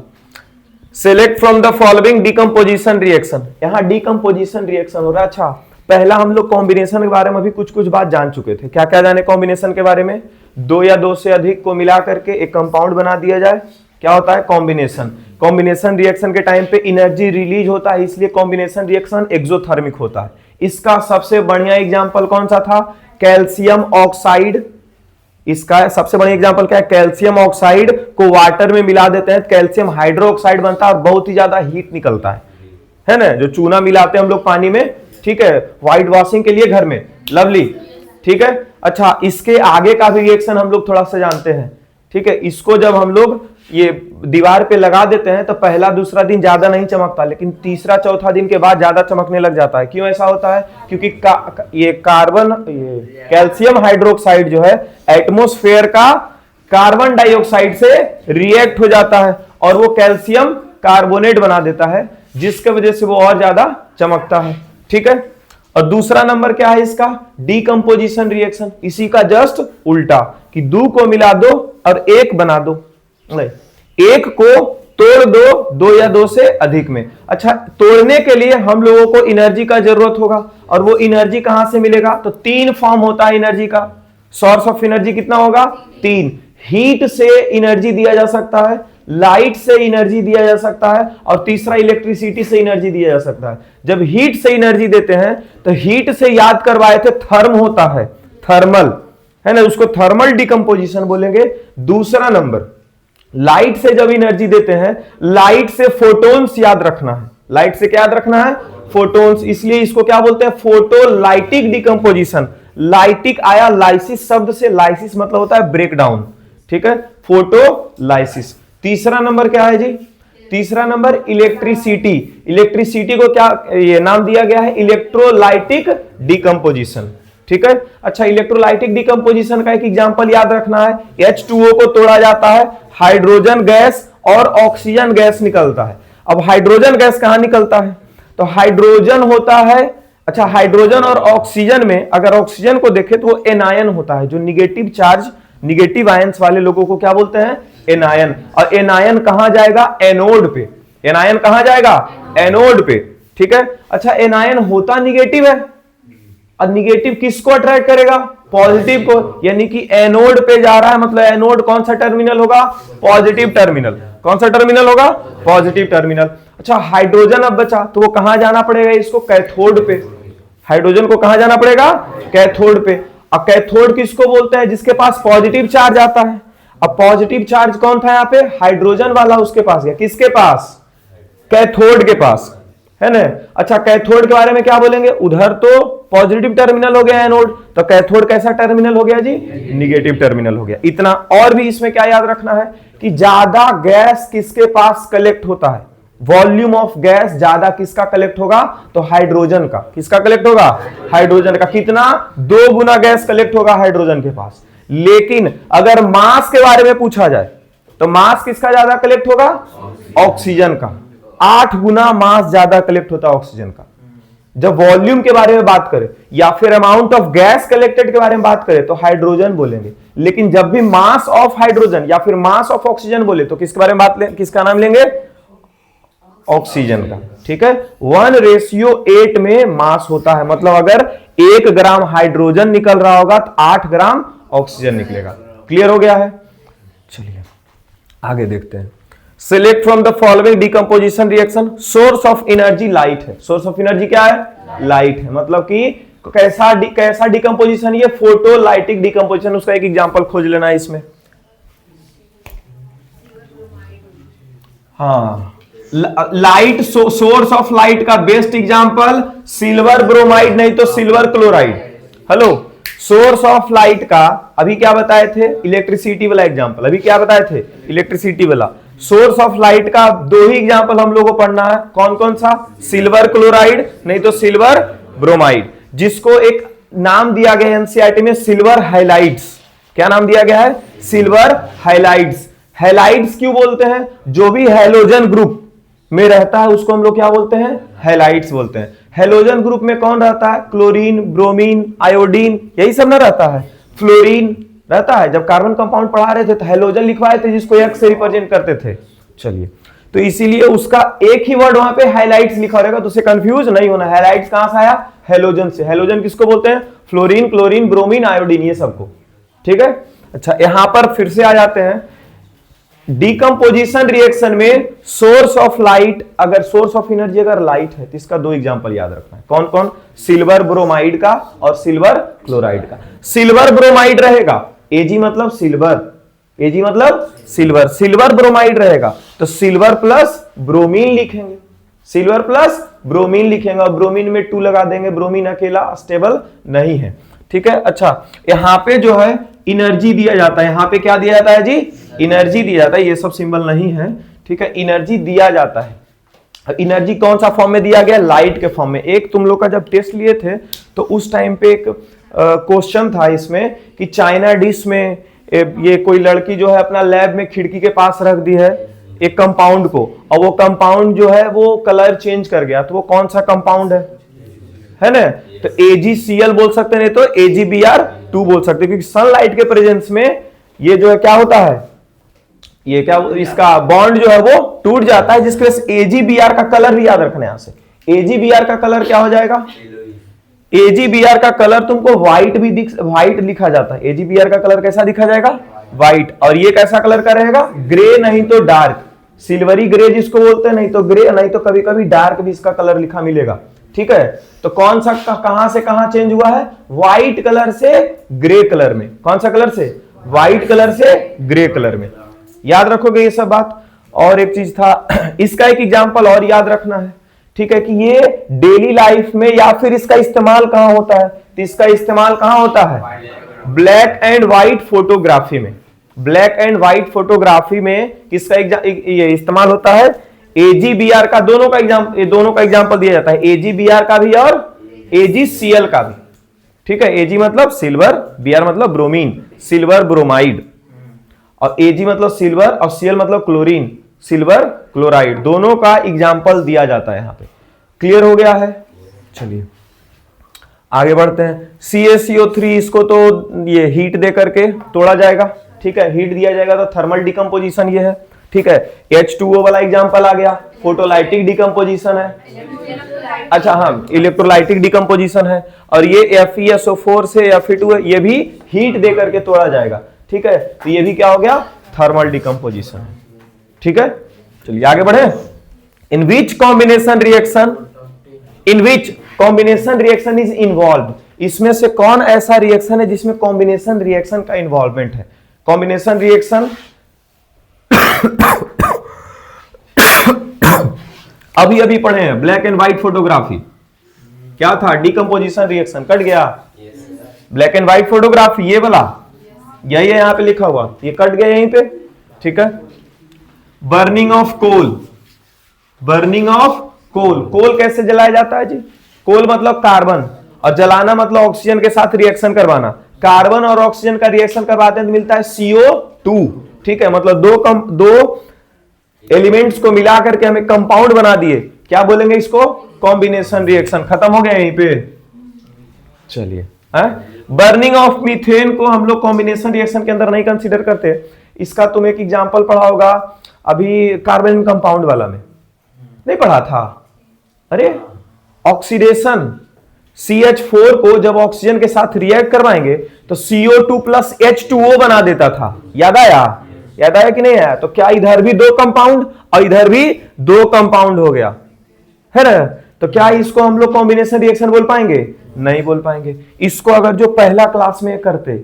select from the following decomposition reaction, यहां डीकंपोजिशन रिएक्शन हो रहा है। अच्छा, पहला हम लोग कॉम्बिनेशन के बारे में अभी कुछ कुछ बात जान चुके थे, क्या क्या जाने कॉम्बिनेशन के बारे में, दो या दो से अधिक को मिला करके एक कंपाउंड बना दिया जाए, क्या होता है, कॉम्बिनेशन। कॉम्बिनेशन रिएक्शन के टाइम पे एनर्जी रिलीज होता है, इसलिए कॉम्बिनेशन रिएक्शन एक्सोथर्मिक होता है। इसका सबसे बढ़िया एग्जांपल कौन सा था, कैल्शियम ऑक्साइड। इसका सबसे बढ़िया एग्जांपल क्या है, कैल्शियम ऑक्साइड को वाटर में मिला देते हैं, कैल्शियम हाइड्रोक्साइड बनता है और बहुत ही ज्यादा हीट निकलता है ना। जो चूना मिलाते हैं हम लोग पानी में, ठीक है, व्हाइट वॉशिंग के लिए घर में, लवली, ठीक है। अच्छा, इसके आगे का भी रिएक्शन हम लोग थोड़ा सा जानते हैं, ठीक है। इसको जब हम लोग ये दीवार पे लगा देते हैं तो पहला दूसरा दिन ज्यादा नहीं चमकता, लेकिन तीसरा चौथा दिन के बाद ज्यादा चमकने लग जाता है। क्यों ऐसा होता है, क्योंकि ये कैल्शियम हाइड्रोक्साइड जो है एटमॉस्फेयर का कार्बन डाइऑक्साइड से रिएक्ट हो जाता है और वो कैल्शियम कार्बोनेट बना देता है, जिसके वजह से वो और ज्यादा चमकता है, ठीक है। और दूसरा नंबर क्या है इसका, डीकंपोजिशन रिएक्शन, इसी का जस्ट उल्टा, कि दो को मिला दो और एक बना दो, नहीं, एक को तोड़ दो, दो या दो से अधिक में। अच्छा, तोड़ने के लिए हम लोगों को एनर्जी का जरूरत होगा, और वो एनर्जी कहां से मिलेगा? तो तीन फॉर्म होता है एनर्जी का। सोर्स ऑफ एनर्जी कितना होगा? तीन। हीट से एनर्जी दिया जा सकता है, लाइट से एनर्जी दिया जा सकता है, और तीसरा इलेक्ट्रिसिटी से एनर्जी दिया जा सकता है। जब हीट से एनर्जी देते हैं तो हीट से याद करवाए थे, थर्म होता है, थर्मल, है ना, उसको थर्मल डिकम्पोजिशन बोलेंगे। दूसरा नंबर, लाइट से जब एनर्जी देते हैं, लाइट से फोटोन्स याद रखना है। लाइट से क्या याद रखना है? फोटोन्स। इसलिए इसको क्या बोलते हैं? Photolytic decomposition. लाइटिक आया लाइसिस शब्द से, लाइसिस मतलब होता है ब्रेक डाउन, ठीक है, फोटोलाइसिस। तीसरा नंबर क्या है जी? तीसरा नंबर इलेक्ट्रिसिटी। इलेक्ट्रिसिटी को क्या ये नाम दिया गया है? इलेक्ट्रोलाइटिक डिकम्पोजिशन, ठीक है। अच्छा, इलेक्ट्रोलाइटिक डिकम्पोजिशन का एक एग्जांपल याद रखना है। H2O को तोड़ा जाता है, हाइड्रोजन गैस और ऑक्सीजन गैस निकलता है। अब हाइड्रोजन गैस कहां निकलता है? तो हाइड्रोजन होता है, अच्छा, हाइड्रोजन और ऑक्सीजन में अगर ऑक्सीजन को देखें तो वो एनायन होता है, जो निगेटिव चार्ज, निगेटिव आयंस वाले लोगों को क्या बोलते हैं? एनायन। और एनायन कहां जाएगा? एनोड पे। एनायन कहां जाएगा? एनोड पे, ठीक है। अच्छा, एनायन होता निगेटिव है, और निगेटिव किसको अट्रैक्ट करेगा? पॉजिटिव को, यानी कि एनोड पे जा रहा है, मतलब एनोड कौन सा टर्मिनल होगा? Positive terminal. कौन सा टर्मिनल होगा? Positive terminal. अच्छा, हाइड्रोजन अब बचा, तो वो कहां जाना पड़ेगा? इसको कैथोड पे। हाइड्रोजन को कहां जाना पड़ेगा? कैथोड पे। अब कैथोड किसको बोलते हैं? जिसके पास पॉजिटिव चार्ज आता है। अब पॉजिटिव चार्ज कौन था यहाँ पे? हाइड्रोजन वाला उसके पास गया। किसके पास? कैथोड के पास, है ना। अच्छा, कैथोड के बारे में क्या बोलेंगे? उधर तो पॉजिटिव टर्मिनल हो गया एनोड, तो कैथोड कैसा टर्मिनल हो गया जी? निगेटिव टर्मिनल हो गया। इतना। और भी इसमें क्या याद रखना है कि ज्यादा गैस किसके पास कलेक्ट होता है? वॉल्यूम ऑफ गैस ज्यादा किसका कलेक्ट होगा? तो हाइड्रोजन का। किसका कलेक्ट होगा? हाइड्रोजन का। कितना? 2 गुना गैस कलेक्ट होगा हाइड्रोजन के पास। लेकिन अगर मास के बारे में पूछा जाए तो मास किसका ज्यादा कलेक्ट होगा? ऑक्सीजन का। 8 गुना मास ज्यादा कलेक्ट होता है ऑक्सीजन का। जब वॉल्यूम के बारे में बात करें या फिर अमाउंट ऑफ गैस कलेक्टेड के बारे में बात करें तो हाइड्रोजन बोलेंगे, लेकिन जब भी मास ऑफ हाइड्रोजन या फिर मास ऑफ ऑक्सीजन बोले तो किसके बारे में किसका नाम लेंगे? ऑक्सीजन का, ठीक है। 1:8 में मास होता है, मतलब अगर 1 ग्राम हाइड्रोजन निकल रहा होगा तो 8 ग्राम ऑक्सीजन निकलेगा। क्लियर हो गया है? चलिए आगे देखते हैं। Select from the following decomposition reaction. Source of energy light है। सोर्स ऑफ एनर्जी क्या है? लाइट है। मतलब कि कैसा डिकम्पोजिशन? ये फोटोलाइटिक डिकम्पोजिशन। उसका एक एग्जांपल खोज लेना है इसमें। हाँ, लाइट, सोर्स ऑफ लाइट का बेस्ट एग्जांपल सिल्वर ब्रोमाइड, नहीं तो silver chloride. Hello, source of light का अभी क्या बताए थे? इलेक्ट्रिसिटी वाला एग्जांपल। अभी क्या बताए थे? इलेक्ट्रिसिटी वाला। सोर्स ऑफ लाइट का 2 ही एग्जांपल हम लोगों को पढ़ना है। कौन कौन सा? सिल्वर क्लोराइड, नहीं तो सिल्वर ब्रोमाइड, जिसको एक नाम दिया गया एनसीईआरटी में, सिल्वर हाइलाइट्स। क्या नाम दिया गया है? Silver highlights. हाइलाइट्स क्यों बोलते हैं? जो भी हैलोजन ग्रुप में रहता है उसको हम लोग क्या बोलते हैं? हैलाइट्स बोलते हैं। हैलोजन ग्रुप में कौन रहता है? क्लोरीन, ब्रोमीन, आयोडीन, यही सब ना रहता है। फ्लोरीन रहता है। जब कार्बन कंपाउंड पढ़ा रहे थे तो हैलोजन लिखवाए थे, जिसको एक्स से रिप्रेजेंट करते थे। चलिए, तो इसीलिए उसका एक ही वर्ड वहां पे हाइलाइट्स लिखा रहेगा, तो उसे कंफ्यूज नहीं होना। हाइलाइट्स कहां से आया? हैलोजन से। हैलोजन किसको बोलते हैं? फ्लोरीन, क्लोरीन, ब्रोमीन, आयोडीन, ये सबको, ठीक है। अच्छा, यहां पर फिर से आ जाते हैं। डिकम्पोजिशन रिएक्शन में सोर्स ऑफ लाइट, अगर सोर्स ऑफ एनर्जी अगर लाइट है तो इसका 2 एग्जांपल याद रखना है। कौन कौन? सिल्वर ब्रोमाइड का और सिल्वर क्लोराइड का। सिल्वर ब्रोमाइड रहेगा, Ag मतलब सिल्वर, Ag मतलब सिल्वर, सिल्वर ब्रोमाइड रहेगा तो सिल्वर प्लस ब्रोमीन लिखेंगे। सिल्वर प्लस ब्रोमीन लिखेंगे और ब्रोमीन में 2 लगा देंगे। ब्रोमीन अकेला स्टेबल नहीं है, ठीक है। अच्छा, यहां पे जो है एनर्जी दिया जाता है। यहां पे क्या दिया जाता है जी? एनर्जी दिया जाता है। ये सब सिंबल नहीं है, ठीक है। एनर्जी दिया जाता है। एनर्जी कौन सा फॉर्म में दिया गया? लाइट के फॉर्म में। एक तुम लोग का जब टेस्ट लिए थे तो उस टाइम पे एक क्वेश्चन था इसमें कि चाइना डिश में ये कोई लड़की जो है अपना लैब में खिड़की के पास रख दी है एक कंपाउंड को, और वो कंपाउंड जो है वो कलर चेंज कर गया। तो वो कौन सा कंपाउंड है ना? तो AgCl बोल सकते हैं, नहीं तो AgBr2 बोल सकते हैं, क्योंकि सनलाइट के प्रेजेंस में ये जो है क्या होता है? ये क्या, इसका बॉन्ड जो है वो टूट जाता है, जिसके वजह से AgBr का कलर भी याद रखना है। यहां से AgBr का कलर क्या हो जाएगा, AgBr का कलर तुमको व्हाइट भी व्हाइट लिखा जाता है। AgBr का कलर कैसा दिखा जाएगा, व्हाइट। और ये कैसा कलर का रहेगा, ग्रे नहीं तो डार्क, सिल्वरी ग्रे जिसको बोलते हैं, नहीं तो ग्रे, नहीं तो कभी कभी डार्क भी इसका कलर लिखा मिलेगा। ठीक है, तो कौन सा कहां से कहां चेंज हुआ है, व्हाइट कलर से ग्रे कलर में। कौन सा कलर से, व्हाइट कलर से ग्रे कलर में। याद रखोगे ये सब बात। और एक चीज था, इसका एक एग्जांपल और याद रखना है। ठीक है, कि ये डेली लाइफ में या फिर इसका इस्तेमाल कहां होता है, तो इसका इस्तेमाल कहां होता है, ब्लैक एंड व्हाइट फोटोग्राफी में। ब्लैक एंड व्हाइट फोटोग्राफी में किसका ये इस्तेमाल होता है, AgBr का, दोनों का एग्जांपल दिया जाता है, AgBr का भी और AgCl का भी। ठीक है, Ag मतलब सिल्वर, Br मतलब ब्रोमीन, सिल्वर ब्रोमाइड, और Ag मतलब सिल्वर और Cl मतलब क्लोरीन, सिल्वर क्लोराइड। दोनों का एग्जांपल दिया जाता है यहां पे। क्लियर हो गया है, चलिए आगे बढ़ते हैं। CaCO3 इसको तो ये हीट दे करके तोड़ा जाएगा। ठीक है, हीट दिया जाएगा तो थर्मल डिकम्पोजिशन ये है। ठीक है, H2O वाला एग्जांपल आ गया, फोटोलाइटिक डिकम्पोजिशन है। अच्छा हाँ, इलेक्ट्रोलाइटिक डिकम्पोजिशन है। और ये FeSO4 से Fe2 ये भी हीट दे करके तोड़ा जाएगा। ठीक है, तो ये भी क्या हो गया, थर्मल डिकम्पोजिशन। ठीक है, चलिए आगे बढ़े। In which combination reaction is involve, इसमें से कौन ऐसा रिएक्शन है जिसमें कॉम्बिनेशन रिएक्शन का इन्वॉल्वमेंट है। कॉम्बिनेशन रिएक्शन अभी अभी पढ़े हैं, ब्लैक एंड व्हाइट फोटोग्राफी क्या था, डिकम्पोजिशन रिएक्शन। कट गया, ब्लैक एंड व्हाइट फोटोग्राफी ये वाला, यही है यहां पे लिखा हुआ, ये कट गया यहीं पे। ठीक है, burning of coal, burning of coal, coal कैसे जलाया जाता है जी, कोल मतलब कार्बन, और जलाना मतलब ऑक्सीजन के साथ रिएक्शन करवाना। कार्बन और ऑक्सीजन का रिएक्शन करवाते हैं तो मिलता है CO2। ठीक है, मतलब दो एलिमेंट्स को मिला करके हमें कंपाउंड बना दिए, क्या बोलेंगे इसको, कॉम्बिनेशन रिएक्शन। खत्म हो गया यहीं पे। चलिए, बर्निंग ऑफ मीथेन को हम लोग कॉम्बिनेशन रिएक्शन के अंदर नहीं कंसीडर करते। इसका तुम एक एग्जांपल पढ़ा होगा अभी कार्बन कंपाउंड वाला में, नहीं पढ़ा था, अरे ऑक्सीडेशन, CH4 को जब ऑक्सीजन के साथ रिएक्ट करवाएंगे तो CO2 प्लस H2O बना देता था। याद आया, याद आया कि नहीं आया, तो क्या इधर भी दो कंपाउंड और इधर भी दो कंपाउंड हो गया है ना, तो क्या इसको हम लोग कॉम्बिनेशन रिएक्शन बोल पाएंगे, नहीं बोल पाएंगे। इसको अगर जो पहला क्लास में करते,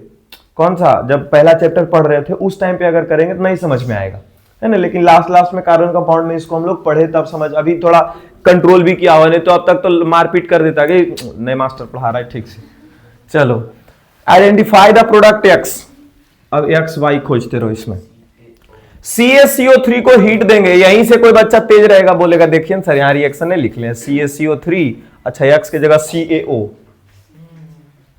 कौन सा, जब पहला चैप्टर पढ़ रहे थे उस टाइम पे अगर करेंगे तो नहीं समझ में आएगा, है ना। लेकिन लास्ट में कार्बन कंपाउंड में इसको हम लोग पढ़े तब समझ, अभी थोड़ा कंट्रोल भी किया हुआ, नहीं तो अब तक तो मारपीट कर देता कि नहीं मास्टर पढ़ा रहा है ठीक से। चलो, आइडेंटिफाई द प्रोडक्ट X, अब X Y खोजते रहो इसमें। CaCO3 को हीट देंगे, यहीं से कोई बच्चा तेज रहेगा, बोलेगा देखिए सर यहाँ रिएक्शन नहीं लिख लें, CaCO3, अच्छा X की जगह CaO।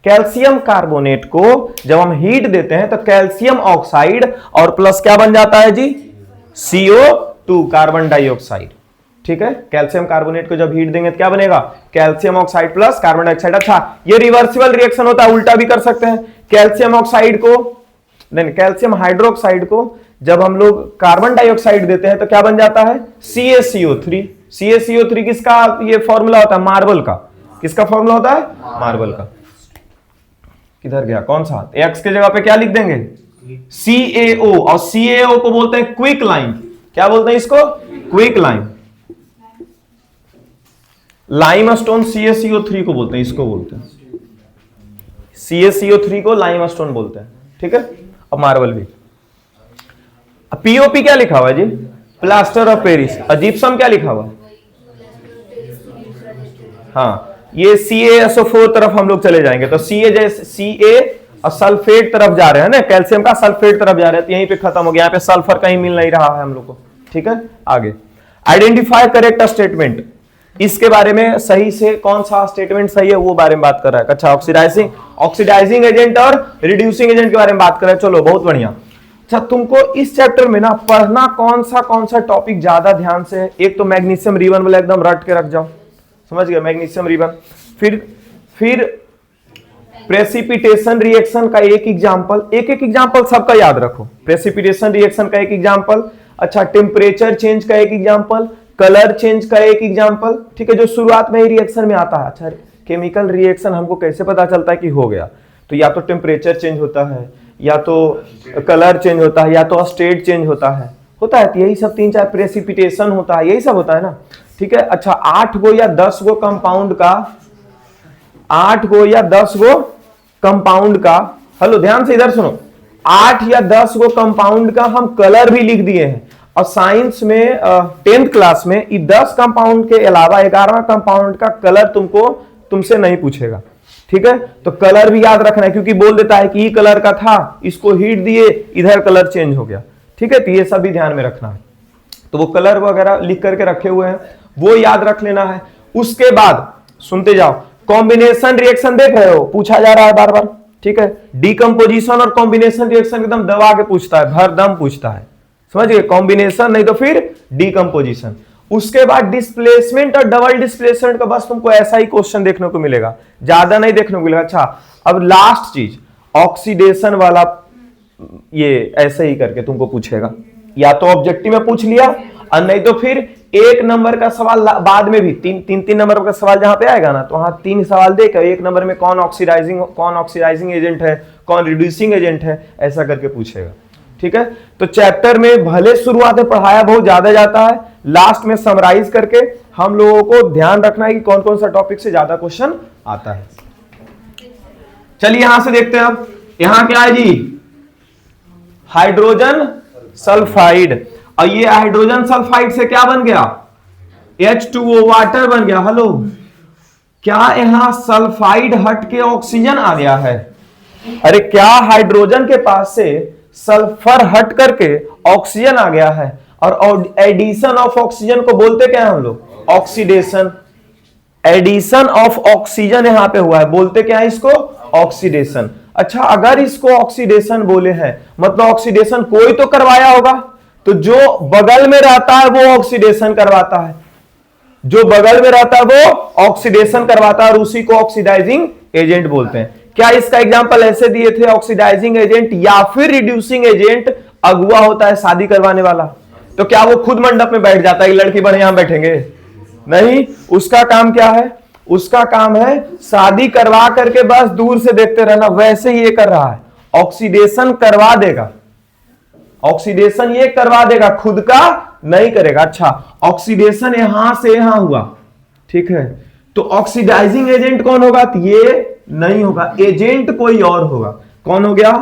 कैल्शियम कार्बोनेट को जब हम हीट देते हैं तो कैल्शियम ऑक्साइड और प्लस क्या बन जाता है जी, CO2, कार्बन डाइऑक्साइड। ठीक है, कैल्शियम कार्बोनेट को जब हीट देंगे तो क्या बनेगा, calcium oxide plus carbon dioxide. अच्छा, ये रिवर्सिबल रिएक्शन होता है, उल्टा भी कर सकते हैं। कैल्शियम ऑक्साइड को, नहीं कैल्शियम हाइड्रोक्साइड को जब हम लोग कार्बन डाइऑक्साइड देते हैं तो क्या बन जाता है, CaCO3। CaCO3 किसका ये फॉर्मूला होता है, मार्बल का। किसका फॉर्मूला होता है, मार्बल का। किधर गया, कौन सा, X के जगह पे क्या लिख देंगे, CaO, और CaO को बोलते हैं क्विक लाइम। क्या बोलते हैं इसको, quick lime. Lime stone CaCO3 को बोलते हैं, इसको बोलते हैं CaCO3 को लाइम स्टोन बोलते हैं। ठीक है, अब मार्बल भी। POP क्या लिखा हुआ है जी, प्लास्टर ऑफ पेरिस। जिप्सम क्या लिखा हुआ है, हाँ ये CaSO4 तरफ हम लोग चले जाएंगे, तो Ca और सल्फेट तरफ जा रहे हैं ना, कैल्शियम का सल्फेट तरफ जा रहे हैं, तो यहीं पे खत्म हो गया, यहाँ पे सल्फर कहीं मिल नहीं रहा है हम लोग को। ठीक है, आगे आइडेंटिफाई करेक्ट स्टेटमेंट, इसके बारे में सही से कौन सा स्टेटमेंट सही है वो बारे में बात कर रहा है। अच्छा, ऑक्सीडाइजिंग एजेंट और रिड्यूसिंग एजेंट के बारे में बात कर रहे हैं। चलो बहुत बढ़िया। अच्छा, तुमको इस चैप्टर में ना पढ़ना कौन सा टॉपिक ज्यादा ध्यान से है, एक तो मैग्नीशियम रिबन वाला एकदम रट के रख जाओ, समझ गए, मैग्नीशियम रिबन। फिर प्रेसिपिटेशन रिएक्शन का एक एग्जांपल सबका याद रखो। प्रेसिपिटेशन रिएक्शन का एक एग्जांपल, अच्छा टेम्परेचर चेंज का एक एग्जांपल, कलर चेंज का एक एग्जांपल, ठीक है, जो शुरुआत में ही रिएक्शन में आता है। अच्छा केमिकल रिएक्शन हमको कैसे पता चलता है कि हो गया, तो या तो टेम्परेचर चेंज होता है, या तो कलर चेंज होता है, या तो स्टेट चेंज होता है, तो यही सब 3-4 प्रेसिपिटेशन होता है, यही सब होता है ना, ठीक है। अच्छा 8 गो या 10 गो कंपाउंड का, 8 गो या 10 गो कंपाउंड का, हेलो ध्यान से इधर सुनो, 8 या 10 गो कंपाउंड का हम कलर भी लिख दिए हैं। और साइंस में 10th क्लास में 10 कंपाउंड के अलावा 11वां कंपाउंड का कलर तुमसे नहीं पूछेगा, ठीक है। तो कलर भी याद रखना है, क्योंकि बोल देता है कि ये कलर का था, इसको हीट दिए, इधर कलर चेंज हो गया, ठीक है। तो ये सब भी ध्यान में रखना है। तो वो कलर वगैरह लिख करके रखे हुए हैं, वो याद रख लेना है। उसके बाद सुनते जाओ, कॉम्बिनेशन रिएक्शन देख रहे हो, पूछा जा रहा है बार बार, ठीक है। डीकंपोजिशन और कॉम्बिनेशन रिएक्शन एकदम दबा के पूछता है, भर दम पूछता है, समझिए, कॉम्बिनेशन नहीं तो फिर डीकंपोजिशन। उसके बाद डिस्प्लेसमेंट और डबल डिस्प्लेसमेंट का बस तुमको ऐसा ही क्वेश्चन देखने को मिलेगा, ज्यादा नहीं देखने को मिलेगा। अच्छा अब लास्ट चीज ऑक्सीडेशन वाला, ये ऐसे ही करके तुमको पूछेगा, या तो ऑब्जेक्टिव में पूछ लिया और नहीं तो फिर 1 नंबर का सवाल बाद में भी, तीन नंबर का सवाल जहां पे आएगा ना, तो वहां 3 सवाल देकर 1 नंबर में कौन ऑक्सीडाइजिंग एजेंट है, कौन रिड्यूसिंग एजेंट है, ऐसा करके पूछेगा, ठीक है। तो चैप्टर में भले शुरुआत में पढ़ाया बहुत ज्यादा जाता है, लास्ट में समराइज करके हम लोगों को ध्यान रखना है कि कौन कौन सा टॉपिक से ज्यादा क्वेश्चन आता है। चलिए यहां से देखते हैं, अब यहां क्या है जी, हाइड्रोजन सल्फाइड, और ये हाइड्रोजन सल्फाइड से क्या बन गया, H2O वाटर बन गया। हेलो, क्या यहां सल्फाइड हट के ऑक्सीजन आ गया है? अरे क्या हाइड्रोजन के पास से सल्फर हट करके ऑक्सीजन आ गया है? और एडिशन ऑफ ऑक्सीजन को बोलते क्या है हम लोग, ऑक्सीडेशन। एडिशन ऑफ ऑक्सीजन यहां पे हुआ है, बोलते क्या है इसको, ऑक्सीडेशन। अच्छा अगर इसको ऑक्सीडेशन बोले हैं, मतलब ऑक्सीडेशन कोई तो करवाया होगा, तो जो बगल में रहता है वो ऑक्सीडेशन करवाता है, जो बगल में रहता है वो ऑक्सीडेशन करवाता है, और उसी को ऑक्सीडाइजिंग एजेंट बोलते हैं। क्या इसका एग्जांपल ऐसे दिए थे, ऑक्सीडाइजिंग एजेंट या फिर रिड्यूसिंग एजेंट अगुआ होता है शादी करवाने वाला, तो क्या वो खुद मंडप में बैठ जाता है, लड़की बड़े यहां बैठेंगे? नहीं, उसका काम क्या है, उसका काम है शादी करवा करके बस दूर से देखते रहना। वैसे ही ये कर रहा है, ऑक्सीडेशन करवा देगा, ऑक्सीडेशन ये करवा देगा, खुद का नहीं करेगा। अच्छा ऑक्सीडेशन यहां से यहां हुआ, ठीक है, तो ऑक्सीडाइजिंग एजेंट कौन होगा, तो ये नहीं होगा, एजेंट कोई और होगा। कौन हो गया,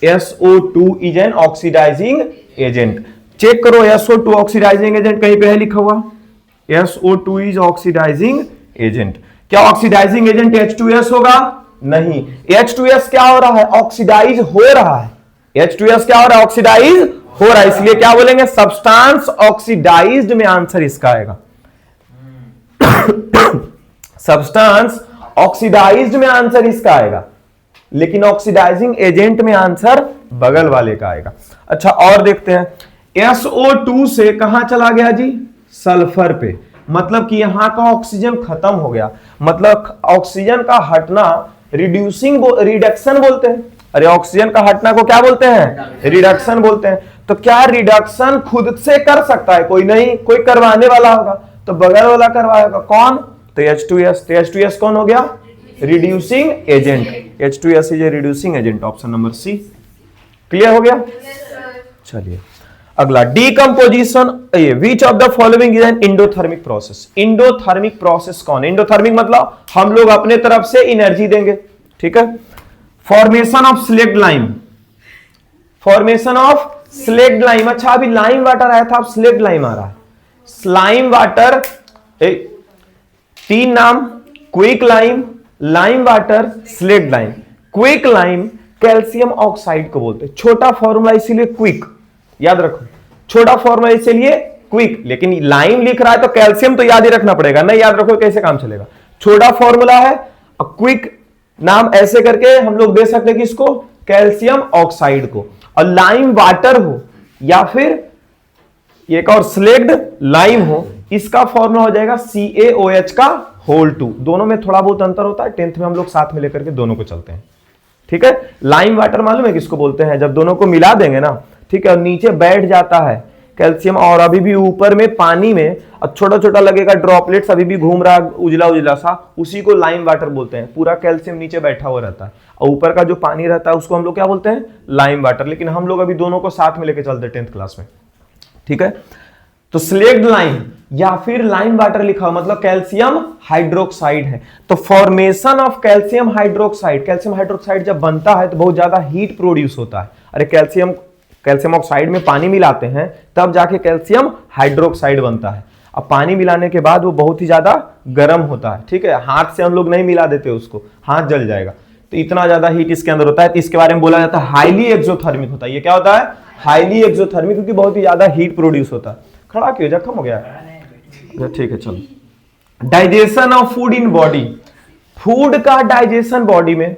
SO2 is an oxidizing agent. Check करो SO2 ऑक्सीडाइजिंग एजेंट कहीं पे है लिखा हुआ, SO2 इज ऑक्सीडाइजिंग एजेंट। क्या ऑक्सीडाइजिंग एजेंट H2S होगा? नहीं, H2S क्या हो रहा है, ऑक्सीडाइज हो रहा है। H2S क्या हो रहा है, ऑक्सीडाइज हो रहा है, इसलिए क्या बोलेंगे, सब्सटेंस ऑक्सीडाइज्ड में आंसर इसका आएगा। सब्सटेंस ऑक्सीडाइज्ड में आंसर इसका आएगा, लेकिन ऑक्सीडाइजिंग एजेंट में आंसर बगल वाले का आएगा। अच्छा और देखते हैं, SO2 से कहां चला गया जी, सल्फर पे, मतलब कि यहां का ऑक्सीजन खत्म हो गया, मतलब ऑक्सीजन का हटना रिडक्शन बोलते हैं। अरे ऑक्सीजन का हटना को क्या बोलते हैं, रिडक्शन बोलते हैं। तो क्या रिडक्शन खुद से कर सकता है कोई? नहीं, कोई करवाने वाला होगा, तो बगल वाला करवाएगा, कौन, तो H2S। तो H2S कौन हो गया, reducing agent. H2S is a reducing agent, option number C. Clear हो गया? चलिए अगला, decomposition. Which of the following is an endothermic process. Endothermic process कौन? इंडोथर्मिक मतलब हम लोग अपने तरफ से एनर्जी देंगे, ठीक है। Formation of slaked lime, formation of slaked lime. अच्छा अभी लाइम वाटर आया था, अब स्लेक्ड लाइम आ रहा है। स्लाइम वाटर, 3 नाम, quick lime, lime water, slaked lime. Quick lime calcium oxide को बोलते हैं, छोटा फॉर्मूला इसीलिए क्विक, याद रखो, छोटा फॉर्मूला इसलिए क्विक। लेकिन लाइम लिख रहा है तो कैल्शियम तो याद ही रखना पड़ेगा, नहीं याद रखो कैसे काम चलेगा। छोटा फॉर्मूला है, क्विक नाम ऐसे करके हम लोग दे सकते हैं कि इसको कैल्शियम ऑक्साइड को, और लाइम वाटर हो या फिर एक और स्लेक्ड लाइम हो, इसका फॉर्मूला हो जाएगा CaOH का होल 2, दोनों में थोड़ा बहुत अंतर होता है, 10th में हम लोग साथ में लेकर के दोनों को चलते हैं। ठीक है, लाइम वाटर मालूम है किसको बोलते हैं? जब दोनों को मिला देंगे ना, ठीक है, और नीचे बैठ जाता है कैल्शियम और अभी भी ऊपर में पानी में छोटा छोटा लगेगा ड्रॉपलेट्स अभी भी घूम रहा है उजला उजला सा, उसी को लाइम वाटर बोलते हैं। पूरा कैल्शियम नीचे बैठा हुआ रहता है और ऊपर का जो पानी रहता है उसको हम लोग क्या बोलते हैं? Lime water. लेकिन हम लोग अभी दोनों को साथ में लेके चलते हैं 10th क्लास में। ठीक है, तो स्लेक्ड लाइम या फिर लाइम वाटर लिखा हो मतलब कैल्शियम हाइड्रोक्साइड है। तो formation of calcium hydroxide, calcium hydroxide जब बनता है तो बहुत ज्यादा हीट प्रोड्यूस होता है। अरे कैल्शियम ऑक्साइड में पानी मिलाते हैं तब जाके कैल्शियम हाइड्रोक्साइड बनता है। अब पानी मिलाने के बाद वो बहुत ही ज्यादा गर्म होता है। ठीक है, हाथ से हम लोग नहीं मिला देते उसको, हाथ जल जाएगा, तो इतना ज्यादा हीट इसके अंदर होता है। तो इसके बारे में बोला जाता है हाईली एक्सोथर्मिक होता है। ये क्या होता है? हाईली एक्सोथर्मिक, क्योंकि बहुत ही ज्यादा हीट प्रोड्यूस होता है। खड़ा क्यों, जख्म हो गया? ठीक है चलो। Digestion of food in body, food का डाइजेशन बॉडी में।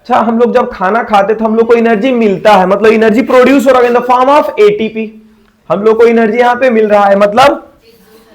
अच्छा, हम लोग जब खाना खाते तो हम लोग को एनर्जी मिलता है, मतलब एनर्जी प्रोड्यूस हो रहा है in the form of ATP. हम लोग को एनर्जी यहां पे मिल रहा है, मतलब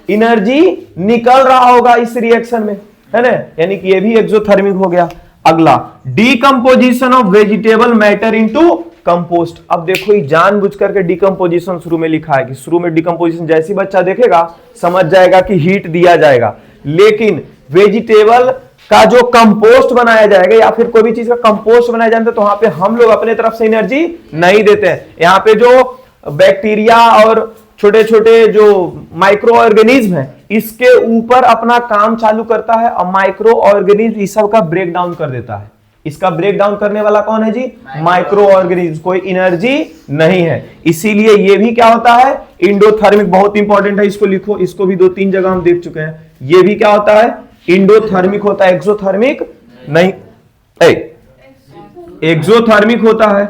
एनर्जी निकल रहा होगा इस रिएक्शन में, है ना, यानी कि ये भी एक्सोथर्मिक हो गया। अगला, decomposition of vegetable matter into compost. अब देखो ये जानबूझ करके डीकंपोजिशन शुरू में लिखा है कि शुरू में डीकंपोजिशन जैसी बच्चा देखेगा समझ जाएगा कि हीट दिया जाएगा, लेकिन वेजिटेबल का जो कंपोस्ट बनाया जाएगा या फिर कोई भी चीज का कंपोस्ट बनाया जाता है तो वहां पे हम लोग अपने तरफ से एनर्जी नहीं देते हैं। यहाँ पे जो बैक्टीरिया और छोटे छोटे जो माइक्रो ऑर्गेनिज्म है इसके ऊपर अपना काम चालू करता है और माइक्रो ऑर्गेनिज्म इस सब का ब्रेक डाउन कर देता है। इसका ब्रेक डाउन करने वाला कौन है जी? Microorganism. कोई एनर्जी नहीं है, इसीलिए ये भी क्या होता है? इंडोथर्मिक। बहुत इंपॉर्टेंट है, इसको लिखो, इसको भी 2-3 जगह हम देख चुके हैं। ये भी क्या होता है? इंडोथर्मिक होता है, एक्सोथर्मिक नहीं, एक्सोथर्मिक होता है।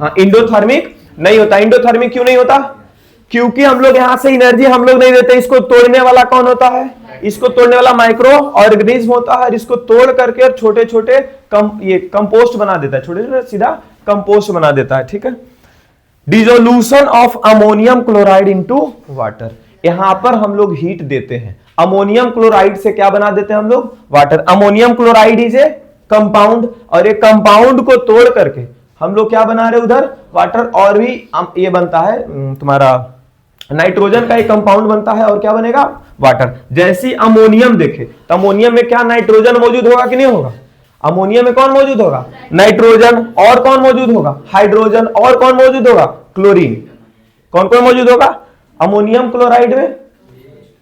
हाँ, इंडोथर्मिक नहीं होता। इंडोथर्मिक क्यों नहीं होता? क्योंकि हम लोग यहां से एनर्जी हम लोग नहीं देते। इसको तोड़ने वाला कौन होता है? इसको तोड़ने वाला माइक्रो ऑर्गेनिज्म होता है। इसको तोड़ करके और छोटे छोटे ये कंपोस्ट बना देता है, छोटे छोटे सीधा कंपोस्ट बना देता है। ठीक है, dissolution of ammonium chloride into water. यहां पर हम लोग हीट देते हैं, अमोनियम क्लोराइड से क्या बना देते हैं हम लोग? Water. Ammonium chloride is a compound, और एक कंपाउंड को तोड़ करके हम लोग क्या बना रहे उधर? वाटर। और भी ये बनता है तुम्हारा नाइट्रोजन का एक कंपाउंड बनता है और क्या बनेगा? वाटर। जैसे अमोनियम देखे तो अमोनियम में क्या नाइट्रोजन मौजूद होगा कि नहीं होगा? अमोनियम में कौन मौजूद होगा? नाइट्रोजन। और कौन मौजूद होगा? हाइड्रोजन। और कौन मौजूद होगा? क्लोरीन। कौन कौन मौजूद होगा अमोनियम क्लोराइड में?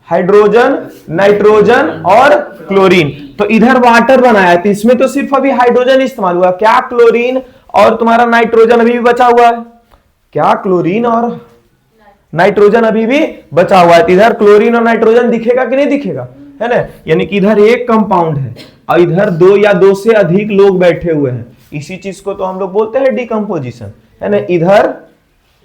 हाइड्रोजन, नाइट्रोजन और क्लोरीन। तो इधर वाटर बनाया तो इसमें तो सिर्फ अभी हाइड्रोजन इस्तेमाल हुआ, क्या क्लोरीन और तुम्हारा नाइट्रोजन अभी भी बचा हुआ है? क्या क्लोरीन और नाइट्रोजन अभी भी बचा हुआ है? तो इधर क्लोरीन और नाइट्रोजन दिखेगा कि नहीं दिखेगा, है ना? यानी कि इधर एक कंपाउंड है और इधर 2 या 2 से अधिक लोग बैठे हुए हैं। इसी चीज को तो हम लोग बोलते हैं डिकम्पोजिशन, है ना?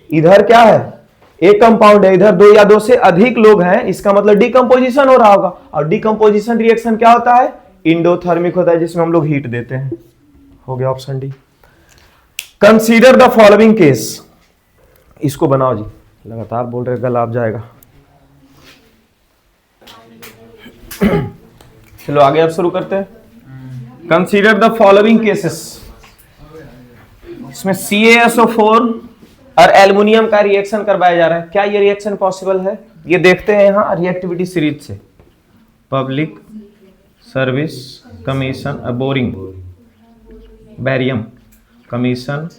इधर क्या है? एक कंपाउंड है, इधर 2 या 2 से अधिक लोग हैं, इसका मतलब डिकम्पोजिशन हो रहा होगा। और डिकम्पोजिशन रिएक्शन क्या होता है? इंडोथर्मिक होता है, जिसमें हम लोग हीट देते हैं। हो गया option D. Consider the following case. इसको बनाओ जी, लगातार बोल रहे गला आप जाएगा। चलो आगे अब शुरू करते हैं। Consider the following cases. इसमें CaSO4 और एल्युमिनियम का रिएक्शन करवाया जा रहा है। क्या ये रिएक्शन पॉसिबल है? ये देखते हैं यहाँ रिएक्टिविटी सीरीज से। Public service commission boring barium commission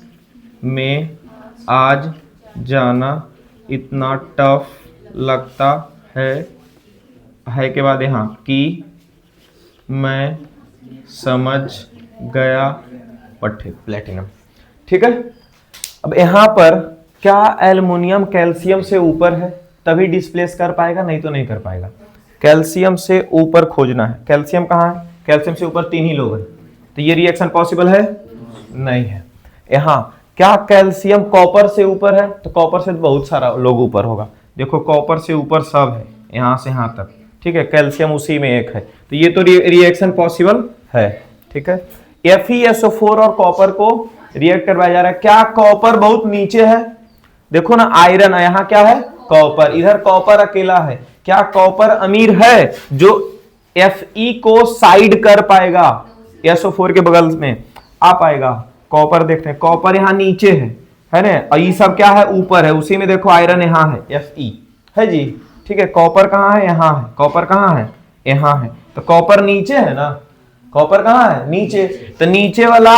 में आज जाना इतना टफ लगता है के बाद यहाँ कि मैं समझ गया पट्टे प्लेटिनम। ठीक है, अब यहाँ पर क्या एल्युमिनियम कैल्शियम से ऊपर है तभी डिस्प्लेस कर पाएगा, नहीं तो नहीं कर पाएगा। कैल्शियम से ऊपर खोजना है। कैल्शियम कहाँ है? कैल्शियम से ऊपर 3 ही लोग हैं, तो ये रिएक्शन पॉसिबल है? नहीं है। यहाँ क्या कैल्शियम कॉपर से ऊपर है? तो कॉपर से बहुत सारा लोग ऊपर होगा। देखो कॉपर से ऊपर सब है, यहाँ से यहाँ तक। ठीक है, कैल्शियम उसी में एक है, तो ये तो रिएक्शन पॉसिबल है। ठीक है, FeSO4 और कॉपर को रिएक्ट करवाया जा रहा है। क्या कॉपर बहुत नीचे है? देखो ना, आयरन है, यहाँ क्या है? कॉपर। इधर कॉपर अकेला है। क्या कॉपर अमीर है जो Fe को साइड कर पाएगा, SO4 के बगल में आ पाएगा। कॉपर देखते हैं, कॉपर यहाँ नीचे है ना, और ये सब क्या है ऊपर है, उसी में देखो आयरन यहाँ है Fe है जी, ठीक है। कॉपर कहाँ है, यहाँ है। कॉपर कहाँ है, यहाँ है। तो कॉपर नीचे है ना, कॉपर कहाँ है, नीचे। तो नीचे वाला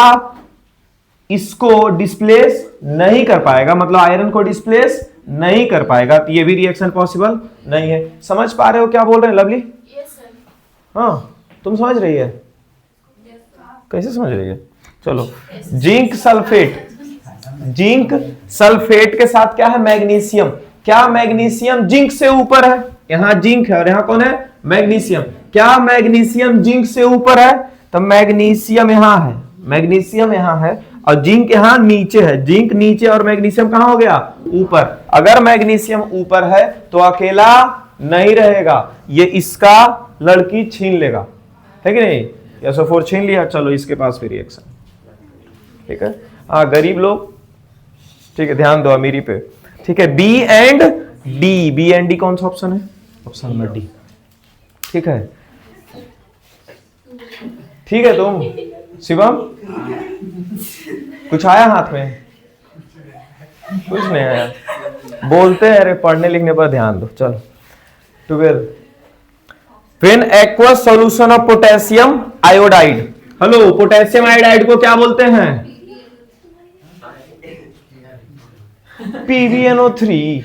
इसको डिस्प्लेस नहीं कर पाएगा, मतलब आयरन को डिस्प्लेस नहीं कर पाएगा, तो ये भी रिएक्शन पॉसिबल नहीं है। समझ पा रहे हो क्या बोल रहे हैं लवली? Yes sir. हाँ, तुम समझ रही है? कैसे समझ रही है? चलो, जिंक सल्फेट, जिंक सल्फेट के साथ क्या है, मैग्नीशियम। क्या मैग्नीशियम जिंक से ऊपर है? यहाँ जिंक है और यहाँ कौन है, मैग्नीशियम। क्या मैग्नीशियम जिंक से ऊपर है? तो मैग्नीशियम यहाँ है, मैग्नीशियम यहाँ है और जिंक यहाँ नीचे है। जिंक नीचे और मैग्नीशियम कहाँ हो गया, ऊपर। अगर मैग्नीशियम ऊपर है तो अकेला नहीं रहेगा, ये इसका लड़की छीन लेगा, है कि नहीं? SO4 छीन लिया, चलो इसके पास फिर रिएक्शन, ठीक है। हाँ, गरीब लोग, ठीक है, ध्यान दो अमीरी पे, ठीक है। बी एंड डी कौन सा ऑप्शन है? ऑप्शन नंबर डी, ठीक है। ठीक है, तुम शिवम कुछ आया हाथ में? कुछ नहीं आया, बोलते हैं अरे पढ़ने लिखने पर ध्यान दो। चलो 12, when aqueous solution of potassium iodide. Hello, potassium iodide को क्या बोलते हैं? PbNO3।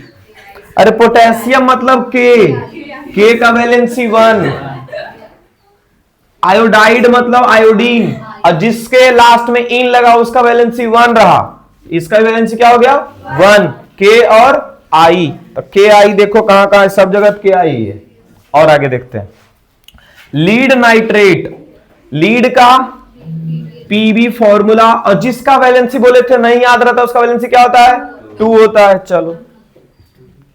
अरे पोटेशियम मतलब के का वैलेंसी 1, आयोडाइड मतलब आयोडीन, और जिसके लास्ट में इन लगा उसका वैलेंसी 1 रहा, इसका वैलेंसी क्या हो गया, 1। के और आई, तो के आई देखो कहां कहां, सब जगह के आई है। और आगे देखते हैं, लीड नाइट्रेट, लीड का पीबी फॉर्मूला, और जिसका वैलेंसी बोले थे नहीं याद रहता, उसका वैलेंसी क्या होता है, 2 होता है। चलो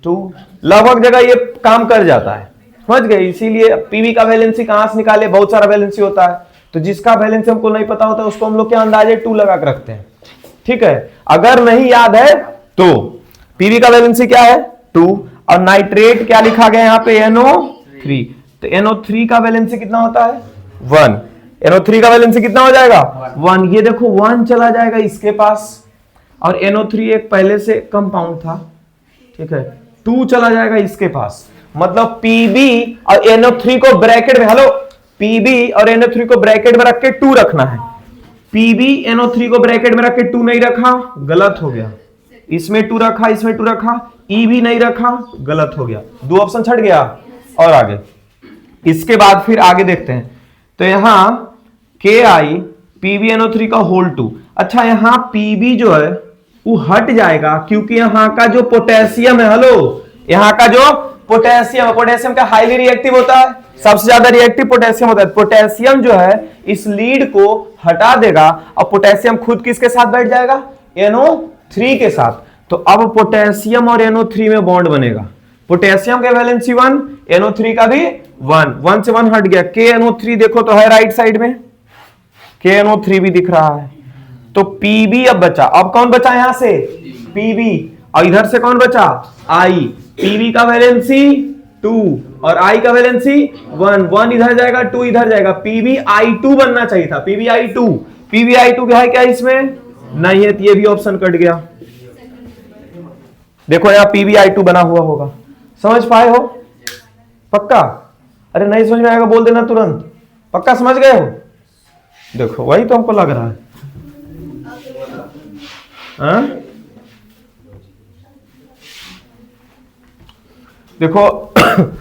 2 लगभग जगह ये काम कर जाता है, समझ गए? इसीलिए पीवी का वैलेंसी कहां से निकाले, बहुत सारा वैलेंसी होता है, तो जिसका वैलेंसी हमको नहीं पता होता उसको हम लोग क्या अंदाजे 2 लगा के रखते हैं, ठीक है। अगर नहीं याद है तो पीवी का वैलेंसी क्या है, 2, और नाइट्रेट क्या लिखा गया यहाँ पे, NO3, तो NO3 का वैलेंसी कितना होता है, 1। NO3 का वैलेंसी कितना हो जाएगा, 1। ये देखो 1 चला जाएगा इसके पास, और NO3 एक पहले से कंपाउंड था, ठीक है। 2 चला जाएगा इसके पास, मतलब PB और NO3 को ब्रैकेट में, हेलो, PB और NO3 को ब्रैकेट में रख के 2 रखना है। PB NO3 को ब्रैकेट में रख के 2 नहीं रखा, गलत हो गया। इसमें 2 रखा, इसमें 2 रखा, E भी नहीं रखा, गलत हो गया। 2 ऑप्शन छट गया। और आगे, इसके बाद फिर आगे देखते हैं, तो यहां KI PbNO3 का होल 2। अच्छा, यहां PB जो है वो हट जाएगा, क्योंकि यहां का जो पोटेशियम है, हेलो, यहां का जो पोटेशियम का हाईली रिएक्टिव होता है, सबसे ज्यादा रिएक्टिव पोटेशियम होता है। पोटेशियम जो है इस लीड को हटा देगा और पोटेशियम खुद किसके साथ बैठ जाएगा, NO3 के साथ। तो अब पोटेशियम और NO3 में बॉन्ड बनेगा, पोटेशियम के वैलेंसी 1, NO3 का भी 1 से 1 हट गया। KNO3 देखो तो है राइट साइड में, KNO3 भी दिख रहा है। तो PB अब बचा, अब कौन बचा यहां से, PB, और इधर से कौन बचा, I। PB का वैलेंसी 2 और I का वैलेंसी 1 इधर जाएगा, 2 इधर जाएगा, PbI2 बनना चाहिए था, PbI2। PbI2 क्या है, क्या इसमें नहीं है, तो ये भी ऑप्शन कट गया। देखो यहाँ PbI2 बना हुआ होगा, समझ पाए हो पक्का? अरे नहीं समझ में आएगा बोल देना तुरंत, पक्का समझ गए हो? देखो वही तो हमको लग रहा है। हाँ? देखो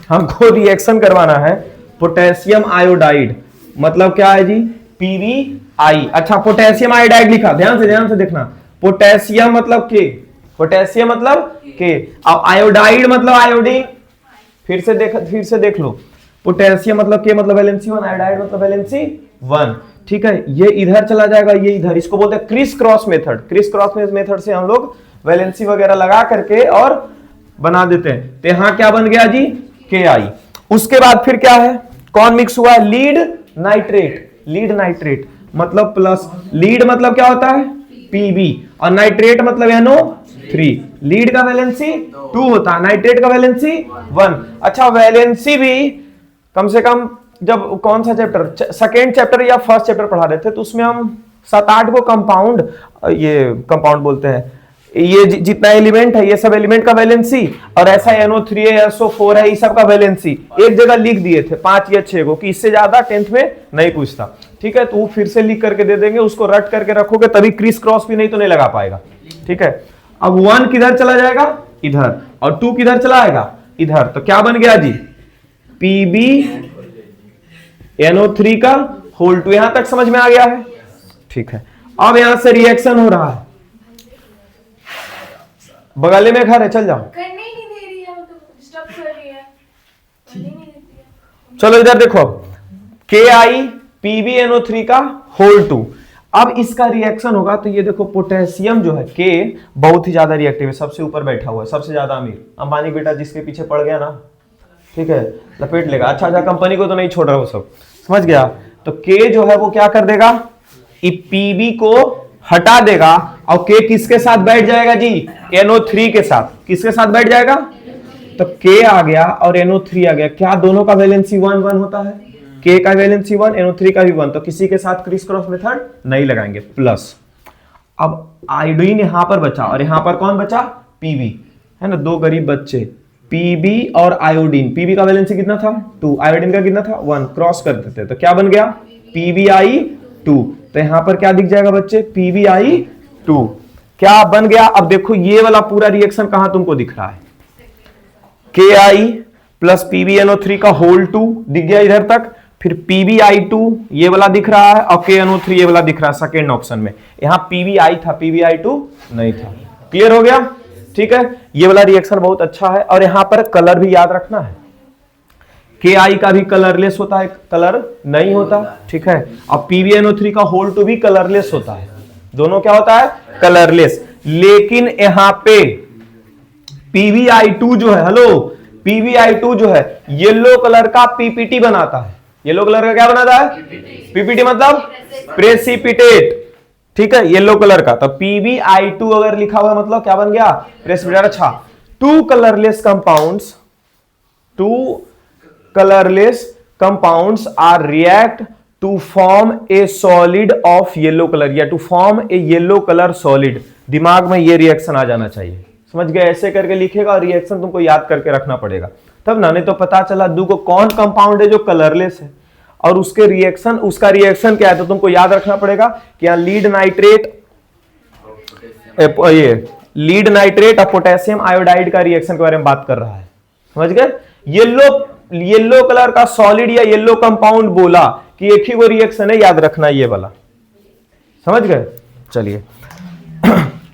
हमको रिएक्शन करवाना है पोटेशियम आयोडाइड, मतलब क्या है जी, PbI। अच्छा, पोटेशियम आयोडाइड लिखा, ध्यान से देखना, पोटेशियम मतलब के, पोटेशियम मतलब के, और आयोडाइड मतलब आयोडीन। फिर से देख लो, पोटेशियम मतलब के मतलब वैलेंसी 1, आयोडाइड मतलब वैलेंसी 1, ठीक है। ये इधर चला जाएगा, ये इधर, इसको बोलते हैं criss cross method. Criss cross method से हम लोग वैलेंसी वगैरह लगा करके और बना देते हैं। तो यहां क्या बन गया जी, KI। उसके बाद फिर क्या है, कौन मिक्स हुआ है, लीड नाइट्रेट। लीड नाइट्रेट मतलब प्लस, लीड मतलब क्या होता है, PB, और नाइट्रेट मतलब NO3। लीड का वैलेंसी 2 होता है, नाइट्रेट का वैलेंसी 1। अच्छा, वैलेंसी भी कम से कम जब कौन सा चैप्टर, सेकेंड चैप्टर या फर्स्ट चैप्टर पढ़ा रहे थे, तो उसमें हम 7-8 को कंपाउंड, ये कंपाउंड बोलते हैं, ये जितना एलिमेंट है ये सब एलिमेंट का वैलेंसी, और ऐसा NO3 है, SO4 है, ये सब का वैलेंसी एक जगह लिख दिए थे 5 या 6 को, कि इससे ज्यादा 10th में नहीं पूछता। ठीक है, तो वो फिर से लिख करके दे देंगे, उसको रट करके रखोगे तभी क्रिस क्रॉस भी, नहीं तो नहीं लगा पाएगा। ठीक है, अब 1 किधर चला जाएगा, इधर, और 2 किधर चला आएगा, इधर, तो क्या बन गया जी, PB NO3 का होल 2। यहां तक समझ में आ गया है? ठीक है, अब यहां से रिएक्शन हो रहा है, बगल में घर है, चल जाओ। करने ही नहीं दे रही है, वो तो डिस्टर्ब कर रही है, करने नहीं देती है। चलो इधर देखो, अब KI PbNO3 का होल 2। अब इसका रिएक्शन होगा तो ये देखो, पोटेशियम जो है K बहुत ही ज्यादा रिएक्टिव है, सबसे ऊपर बैठा हुआ है, सबसे ज्यादा अमीर, अंबानी बेटा जिसके पीछे पड़ गया ना, ठीक है, लपेट लेगा। अच्छा कंपनी को तो नहीं छोड़ रहा वो सब, समझ गया। तो K जो है वो क्या कर देगा, PB को हटा देगा, और K किसके साथ बैठ जाएगा जी, NO3 के साथ। किसके साथ बैठ जाएगा, तो K आ गया और NO3 आ गया, क्या दोनों का वैलेंसी 1-1 होता है, K का वैलेंसी 1, NO3 का भी 1, तो किसी के साथ क्रिस क्रॉस मेथड नहीं लगाएंगे, प्लस। अब आयोडीन यहां पर बचा, और यहां पर कौन बचा, PB, है ना, दो गरीब बच्चे, PB और आयोडीन। PB का वैलेंसी कितना था, 2, आयोडीन का कितना था, 1, क्रॉस कर देते, तो क्या बन गया, PbI2। तो यहां पर क्या दिख जाएगा बच्चे, PbI2 क्या बन गया। अब देखो ये वाला पूरा रिएक्शन कहां तुमको दिख रहा है, KI प्लस PbNO3 का होल 2 दिख गया इधर तक, फिर PbI2 ये वाला दिख रहा है, और KNO3 ये वाला दिख रहा है सेकेंड ऑप्शन में। यहां PbI था, PbI2 नहीं था। क्लियर हो गया? ठीक है, ये वाला रिएक्शन बहुत अच्छा है। और यहां पर कलर भी याद रखना है, KI का भी कलरलेस होता है, कलर नहीं होता। ठीक है, अब PbNO3 का होल 2 भी कलरलेस होता है, दोनों क्या होता है, कलरलेस। लेकिन यहां पे PbI2 जो है, हेलो, PbI2 जो है येलो कलर का PPT बनाता है। येलो कलर का क्या बनाता है, PPT मतलब प्रेसिपिटेट। ठीक है, येलो कलर का, तो PbI2 अगर लिखा हुआ मतलब क्या बन गया, प्रेसिपिटेट। अच्छा, two colourless compounds are react to form a solid of yellow colour, या to form a yellow colour solid. दिमाग में ये रिएक्शन आ जाना चाहिए, समझ गए, ऐसे करके लिखेगा और रिएक्शन तुमको याद करके रखना पड़ेगा, तब ना, नहीं तो पता चला दू को कौन कंपाउंड है जो कलरलेस है और उसका रिएक्शन क्या है, तो तुमको याद रखना पड़ेगा कि यहाँ लीड नाइट्रेट और पोटेशियम आयोडाइड का रिएक्शन के बारे में बात कर रहा है, समझ गए। येलो कलर का सॉलिड या येलो कंपाउंड बोला कि एक ही वो रिएक्शन है, याद रखना ये वाला, समझ गए। चलिए,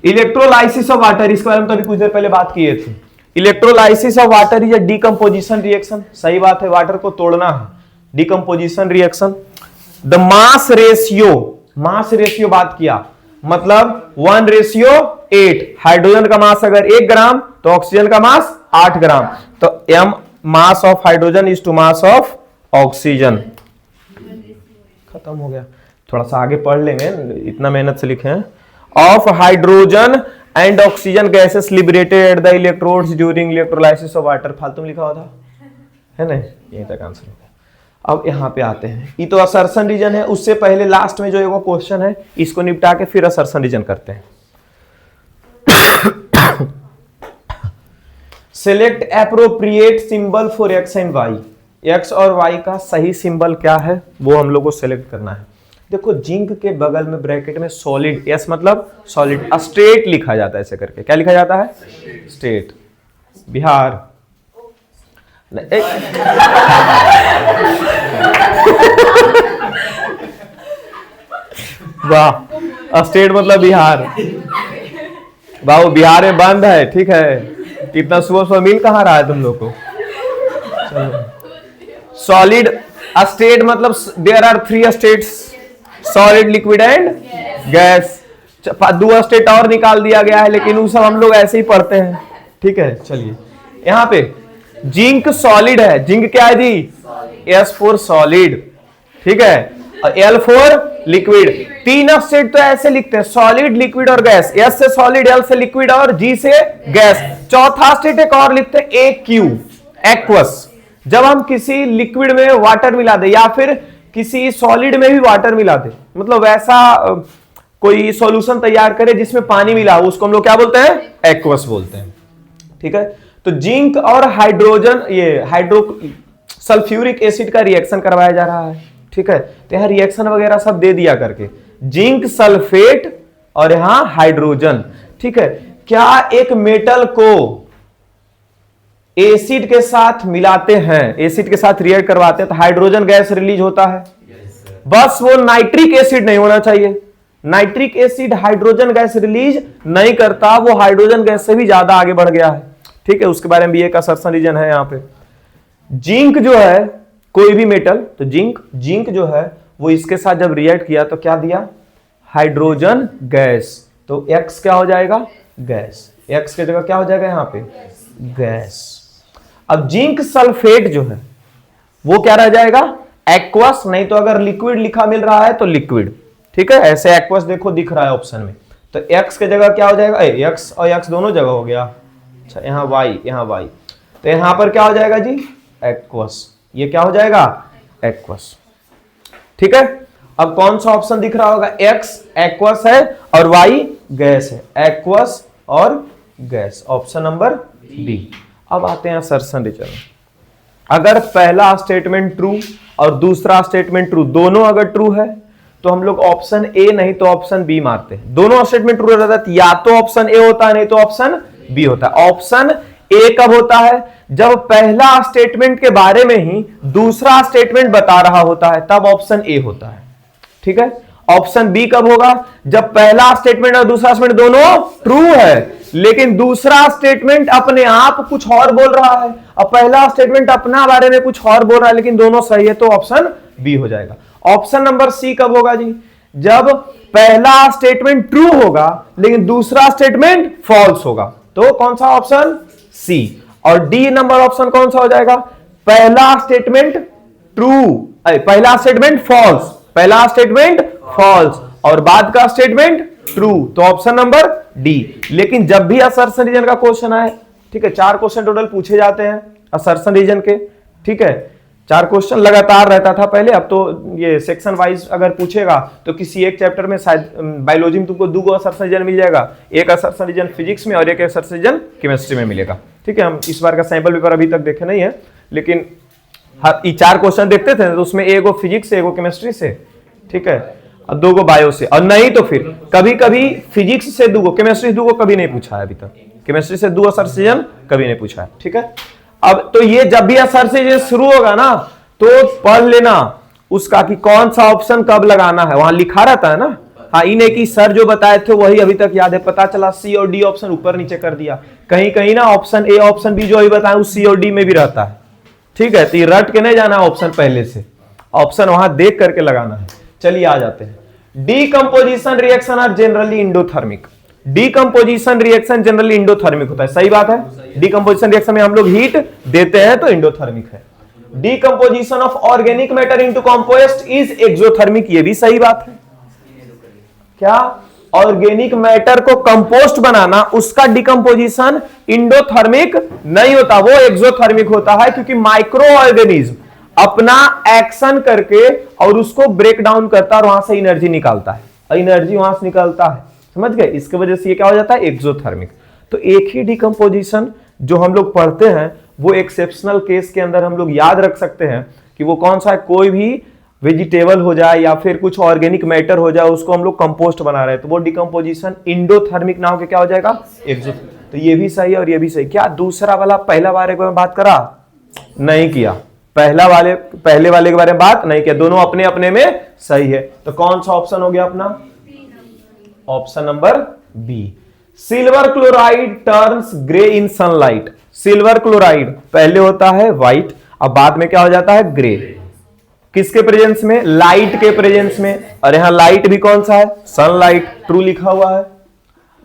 इलेक्ट्रोलाइसिस ऑफ वाटर, इसके बारे में तो अभी कुछ देर पहले बात किए थे। Electrolysis of water is a decomposition reaction, सही बात है, वाटर को तोड़ना है, decomposition reaction. The mass ratio बात किया, मतलब 1:8। हाइड्रोजन का मास अगर 1 ग्राम तो ऑक्सीजन का मास 8 ग्राम, तो m mass of hydrogen is to mass of oxygen. खत्म हो गया, थोड़ा सा आगे पढ़ लेंगे, इतना मेहनत से लिखे हैं। Of hydrogen and oxygen gases liberated at the electrodes during electrolysis of water. फालतू में लिखा हुआ था, है ना, यहीं तक आंसर हो गया। अब यहां पे आते हैं, ये तो असर्शन रीजन है, उससे पहले लास्ट में जो एक क्वेश्चन है इसको निपटा के फिर असर्शन रीजन करते हैं। Select appropriate symbol for X and Y. X और वाई का सही सिंबल क्या है वो हम लोग को सेलेक्ट करना है। देखो, जिंक के बगल में ब्रैकेट में सॉलिड, एस मतलब सॉलिड, स्टेट लिखा जाता है ऐसे करके, क्या लिखा जाता है, स्टेट। बिहार वाह, स्टेट मतलब बिहार, वाह, बिहार में बंद है, ठीक है। इतना सुबह सुबह मिल कहाँ रहा है तुम लोग को। सॉलिड स्टेट मतलब there are 3 states, solid, liquid and gas. 2 state और निकाल दिया गया है, लेकिन वो सब हम लोग ऐसे ही पढ़ते हैं, ठीक है। चलिए, यहाँ पे जिंक सॉलिड है, जिंक क्या है जी, S फॉर सॉलिड, ठीक है, और L फॉर लिक्विड। 3 स्टेट तो ऐसे लिखते हैं, सॉलिड, लिक्विड और गैस। S से सॉलिड, L से लिक्विड और G से गैस। चौथा स्टेट एक और लिखते हैं AQ, एक्वस, जब हम किसी लिक्विड में वाटर मिला दे या फिर किसी सॉलिड में भी वाटर मिला दे, मतलब वैसा कोई सॉल्यूशन तैयार करे जिसमें पानी मिला हो, उसको हम लोग क्या बोलते हैं? एक्वस बोलते हैं। ठीक है, तो जिंक और हाइड्रोजन, ये सल्फ्यूरिक एसिड का रिएक्शन करवाया जा रहा है। ठीक है, तो यहां रिएक्शन वगैरह सब दे दिया करके, जिंक सल्फेट और यहां हाइड्रोजन। ठीक है, क्या एक मेटल को एसिड के साथ मिलाते हैं, एसिड के साथ रिएक्ट करवाते हैं तो हाइड्रोजन गैस रिलीज होता है? बस वो नाइट्रिक एसिड नहीं होना चाहिए। Nitric acid hydrogen gas release नहीं करता, वो हाइड्रोजन गैस से भी ज्यादा आगे बढ़ गया है। ठीक है, उसके बारे में भी एक असर्शन रीजन है यहां पे। जिंक जो है, कोई भी मेटल, तो जिंक जो है वो इसके साथ जब रिएक्ट किया तो क्या दिया? Hydrogen gas. तो X क्या हो जाएगा? गैस। X की जगह क्या हो जाएगा यहां पे? गैस। अब जिंक सल्फेट जो है वो क्या रह जाएगा? एक्वस, नहीं तो अगर लिक्विड लिखा मिल रहा है तो लिक्विड। ठीक है, ऐसे एक्वस देखो दिख रहा है ऑप्शन में, तो X की जगह क्या हो जाएगा? X और X दोनों जगह हो गया। अच्छा, यहाँ Y, यहाँ Y, तो यहां पर क्या हो जाएगा जी? एक्वस। ये क्या हो जाएगा? एक्वस। ठीक है, अब कौन सा ऑप्शन दिख रहा होगा? X एक्वस है और Y गैस है। एक्वस और गैस, ऑप्शन नंबर डी। अब आते हैं असर्शन रीजन। अगर पहला स्टेटमेंट ट्रू और दूसरा स्टेटमेंट ट्रू, दोनों अगर ट्रू है तो हम लोग ऑप्शन ए नहीं तो ऑप्शन बी मारते हैं। दोनों स्टेटमेंट ट्रू रहता है या तो ऑप्शन ए होता है नहीं तो ऑप्शन बी होता है। ऑप्शन ए कब होता है? जब पहला स्टेटमेंट के बारे में ही दूसरा स्टेटमेंट बता रहा होता है, तब ऑप्शन ए होता है। ठीक है, ऑप्शन बी कब होगा? जब पहला स्टेटमेंट और दूसरा स्टेटमेंट दोनों ट्रू है लेकिन दूसरा स्टेटमेंट अपने आप कुछ और बोल रहा है, और पहला स्टेटमेंट अपना बारे में कुछ और बोल रहा है लेकिन दोनों सही है, तो ऑप्शन बी हो जाएगा। ऑप्शन नंबर सी कब होगा जी? जब पहला स्टेटमेंट ट्रू होगा लेकिन दूसरा स्टेटमेंट फॉल्स होगा, तो कौन सा ऑप्शन? सी। और डी नंबर ऑप्शन कौन सा हो जाएगा? पहला स्टेटमेंट ट्रू, पहला स्टेटमेंट फॉल्स, पहला स्टेटमेंट फॉल्स और बाद का स्टेटमेंट ट्रू, तो ऑप्शन नंबर डी। लेकिन जब भी असर्शन रीजन का क्वेश्चन आए, ठीक है, 4 क्वेश्चन टोटल पूछे जाते हैं असर्शन रीजन के। ठीक है, 4 क्वेश्चन लगातार रहता था पहले, अब तो ये सेक्शन वाइज अगर पूछेगा तो किसी एक चैप्टर में शायद बायोलॉजी में तुमको 2 असर्शन रीजन मिल जाएगा, एक असर्शन रीजन फिजिक्स में और एक असर्शन रीजन केमिस्ट्री में मिलेगा। ठीक है, हम इस बार का सैंपल पेपर अभी तक देखे नहीं है, लेकिन ये 4 क्वेश्चन देखते थे तो उसमें एगो फिजिक्स से, एगो केमिस्ट्री से, ठीक है, और 2 गो बायो से, और नहीं तो फिर कभी कभी फिजिक्स से 2 गो, केमिस्ट्री से 2 गो कभी नहीं पूछा है अभी तक, केमिस्ट्री से 2 असर्शन रीजन कभी नहीं पूछा है। ठीक है, अब तो ये जब भी असर्शन रीजन शुरू होगा ना तो पढ़ लेना उसका कि कौन सा ऑप्शन कब लगाना है, वहां लिखा रहता है ना। हाँ, इन्हें कि सर जो बताए थे वही अभी तक याद है, पता चला सी और डी ऑप्शन ऊपर नीचे कर दिया, कहीं कहीं ना ऑप्शन ए ऑप्शन बी जो अभी बताए उस सी और डी में भी रहता है। ठीक है, तो ये रट के नहीं जाना ऑप्शन, पहले से ऑप्शन वहां देख करके लगाना है। चलिए आ जाते हैं। Decomposition reaction are generally endothermic. Decomposition reaction generally endothermic होता है, सही बात है। डीकंपोजिशन रिएक्शन में हम लोग हीट देते हैं तो इंडोथर्मिक है। Decomposition of organic matter into compost is exothermic, ये भी सही बात है। क्या? ऑर्गेनिक मैटर को कंपोस्ट बनाना, उसका डिकम्पोजिशन इंडोथर्मिक नहीं होता, वो एक्सोथर्मिक होता है, क्योंकि माइक्रो ऑर्गेनिज्म अपना एक्शन करके और उसको ब्रेक डाउन करता है और वहां से एनर्जी निकालता है, एनर्जी वहां से निकलता है, समझ गए। इसकी वजह से ये क्या हो जाता है? एक्सोथर्मिक। तो एक ही डिकम्पोजिशन जो हम लोग पढ़ते हैं वो एक्सेप्शनल केस के अंदर हम लोग याद रख सकते हैं कि वो कौन सा है। कोई भी वेजिटेबल हो जाए या फिर कुछ ऑर्गेनिक मैटर हो जाए, उसको हम लोग कंपोस्ट बना रहे हैं तो वो डिकम्पोजिशन इंडोथर्मिक ना होकर क्या हो जाएगा? एक्सोथर्मिक। तो ये भी सही है और ये भी सही। क्या दूसरा वाला पहला वाले के बारे में बात करा? नहीं किया। पहले वाले के बारे में बात नहीं किया, दोनों अपने अपने में सही है। तो कौन सा ऑप्शन हो गया अपना? Option number B. Silver chloride turns grey in sunlight. Silver chloride पहले होता है व्हाइट, अब बाद में क्या हो जाता है? ग्रे। किसके प्रेजेंस में? लाइट के प्रेजेंस में। और यहां लाइट भी कौन सा है? सनलाइट। ट्रू लिखा हुआ है,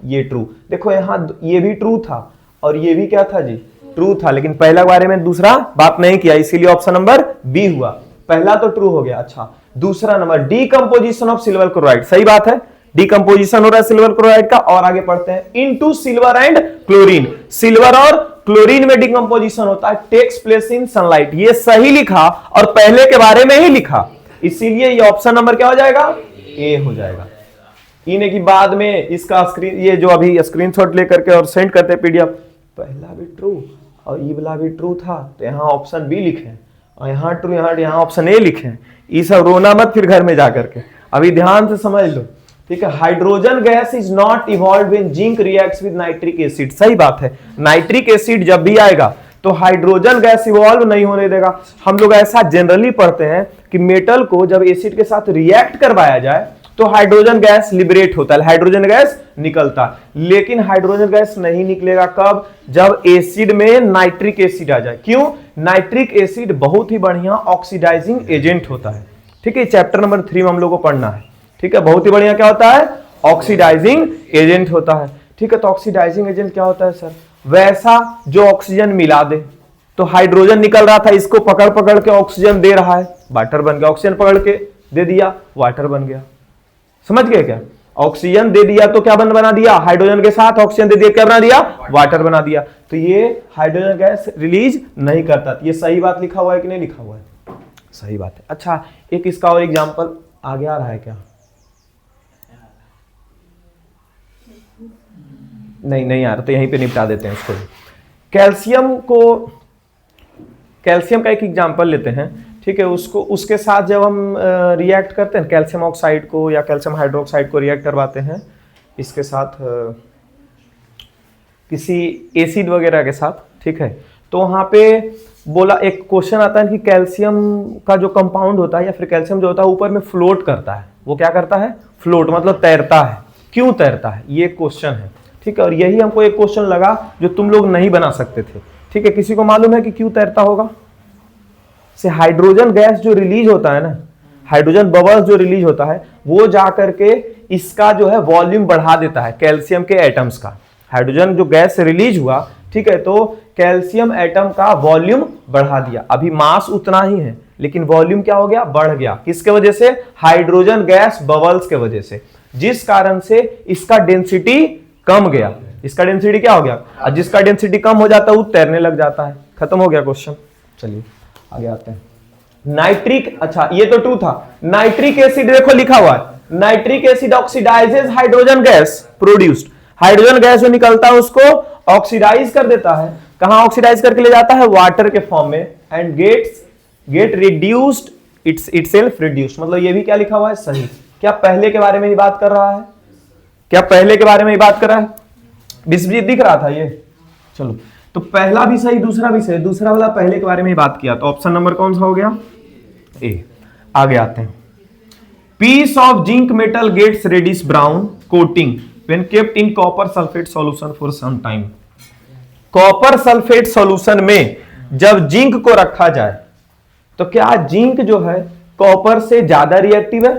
ये ट्रू। देखो यहां ये भी ट्रू था और ये भी क्या था जी? ट्रू था, लेकिन पहला बारे में दूसरा बात नहीं किया, इसीलिए ऑप्शन नंबर बी हुआ। पहला तो ट्रू हो गया। अच्छा, दूसरा number decomposition of silver chloride, सही बात है, डीकंपोजिशन हो रहा है सिल्वर क्लोराइड का। और आगे पढ़ते हैं, into silver and chlorine. Silver और क्लोरीन में डिकम्पोजिशन होता है, टेक्स प्लेस इन सनलाइट। ये सही लिखा और पहले के बारे में ही लिखा, इसीलिए ये ऑप्शन नंबर क्या हो जाएगा, ए हो जाएगा। इन्हें की बाद में इसका स्क्रीन, ये जो अभी स्क्रीनशॉट लेकर के और सेंड करते पीडीएफ, पहला भी ट्रू और ये वाला भी ट्रू था, तो यहाँ ऑप्शन बी लिखे और यहाँ ट्रू, यहाँ ऑप्शन ए लिखे। ये सब रोना मत फिर घर में जाकर के, अभी ध्यान से समझ लो, ठीक है। Hydrogen gas is not evolve when zinc reacts with nitric acid, सही बात है। नाइट्रिक एसिड जब भी आएगा तो हाइड्रोजन गैस इवॉल्व नहीं होने देगा। हम लोग ऐसा जनरली पढ़ते हैं कि मेटल को जब एसिड के साथ रिएक्ट करवाया जाए तो हाइड्रोजन गैस लिबरेट होता है, हाइड्रोजन गैस निकलता है। लेकिन हाइड्रोजन गैस नहीं निकलेगा कब, जब एसिड में नाइट्रिक एसिड आ जाए। क्यों, नाइट्रिक एसिड बहुत ही बढ़िया ऑक्सीडाइजिंग एजेंट होता है, ठीक है। चैप्टर नंबर 3 में हम लोग को पढ़ना है, ठीक है। बहुत ही बढ़िया क्या होता है, ऑक्सीडाइजिंग एजेंट होता है, ठीक है। तो ऑक्सीडाइजिंग एजेंट क्या होता है सर, वैसा जो ऑक्सीजन मिला दे। तो हाइड्रोजन निकल रहा था, इसको पकड़ पकड़ के ऑक्सीजन दे रहा है, वाटर बन गया। ऑक्सीजन पकड़ के दे दिया, वाटर बन गया। समझ गए क्या, ऑक्सीजन दे दिया तो क्या बना दिया, हाइड्रोजन के साथ ऑक्सीजन दे दिया, क्या बना दिया, वाटर बना दिया। तो ये हाइड्रोजन गैस रिलीज नहीं करता। ये सही बात लिखा हुआ है कि नहीं लिखा हुआ है, सही बात है। अच्छा, एक इसका और एग्जांपल आगे आ रहा है क्या, नहीं आ रहा, तो यहीं पे निपटा देते हैं इसको। कैल्शियम का एक एग्जांपल लेते हैं, ठीक है। उसको उसके साथ जब हम रिएक्ट करते हैं, कैल्शियम ऑक्साइड को या कैल्शियम हाइड्रोक्साइड को रिएक्ट करवाते हैं इसके साथ किसी एसिड वगैरह के साथ, ठीक है। तो वहाँ पे बोला, एक क्वेश्चन आता है कि कैल्शियम का जो कंपाउंड होता है या फिर कैल्शियम जो होता है ऊपर में फ्लोट करता है। वो क्या करता है, फ्लोट, मतलब तैरता है। क्यों तैरता है, ये क्वेश्चन है, ठीक है। और यही हमको एक क्वेश्चन लगा जो तुम लोग नहीं बना सकते थे, ठीक है। किसी को मालूम है कि क्यों तैरता होगा, से हाइड्रोजन गैस जो रिलीज होता है ना, हाइड्रोजन बबल्स जो रिलीज होता है, वो जा करके इसका जो है वॉल्यूम बढ़ा देता है कैल्शियम के एटम्स का। हाइड्रोजन जो गैस रिलीज हुआ, ठीक है, तो कैल्शियम एटम का वॉल्यूम बढ़ा दिया। अभी मास उतना ही है लेकिन वॉल्यूम क्या हो गया, बढ़ गया। किसके वजह से, हाइड्रोजन गैस बबल्स के वजह से, जिस कारण से इसका डेंसिटी कम गया। इसका डेंसिटी क्या हो गया, और जिसका डेंसिटी कम हो जाता है वो तैरने लग जाता है। खत्म हो गया क्वेश्चन। चलिए आगे आते हैं। नाइट्रिक, अच्छा ये तो 2 था। नाइट्रिक एसिड देखो लिखा हुआ है, nitric acid oxidises hydrogen gas produced. Hydrogen gas जो निकलता है उसको ऑक्सीडाइज कर देता है। कहां ऑक्सीडाइज करके ले जाता है, वाटर के फॉर्म में, and gate reduced, itself reduced. मतलब ये भी क्या लिखा हुआ है, सही। क्या पहले के बारे में ही बात कर रहा है, क्या पहले के बारे में ही बात कर रहा है, विस्मृत दिख रहा था ये। चलो, तो पहला भी सही, दूसरा भी सही। दूसरा वाला पहले के बारे में ही बात किया, तो ऑप्शन नंबर कौन सा हो गया, ए। आगे आते हैं। Piece of zinc metal gets reddish brown coating when kept in copper sulphate solution for some time. Copper sulphate solution में जब जिंक को रखा जाए तो क्या जिंक जो है कॉपर से ज्यादा रिएक्टिव है?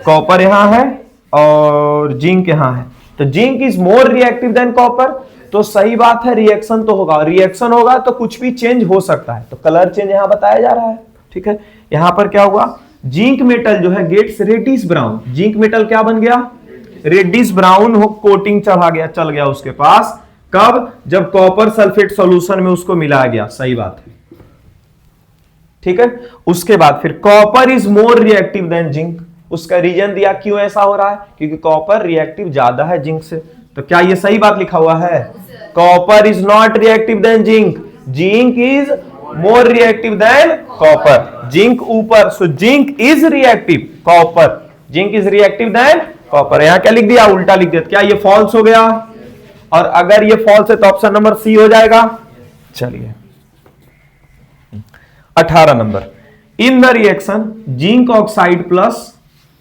कॉपर यहां है और जिंक यहां है, तो zinc is more reactive than copper. तो सही बात है, रिएक्शन तो होगा, रिएक्शन होगा तो कुछ भी चेंज हो सकता है। तो कलर चेंज यहां बताया जा रहा है, ठीक है। यहां पर क्या हुआ, जिंक मेटल जो है gets reddish brown. Zinc metal क्या बन गया, रेडिश ब्राउन हो, कोटिंग चढ़ा गया, चल गया उसके पास। कब, जब कॉपर सल्फेट सॉल्यूशन में उसको मिलाया गया। सही बात है, ठीक है। उसके बाद फिर copper is more reactive than zinc. उसका रीजन दिया क्यों ऐसा हो रहा है, क्योंकि कॉपर रिएक्टिव ज्यादा है जिंक से। तो क्या ये सही बात लिखा हुआ है, copper is not reactive than zinc, zinc is more reactive than copper. Zinc ऊपर, so zinc is reactive, copper, zinc is reactive than copper. यहां क्या लिख दिया, उल्टा लिख दिया। क्या ये फॉल्स हो गया, और अगर ये फॉल्स है तो ऑप्शन नंबर सी हो जाएगा। चलिए 18 number, in the reaction zinc oxide plus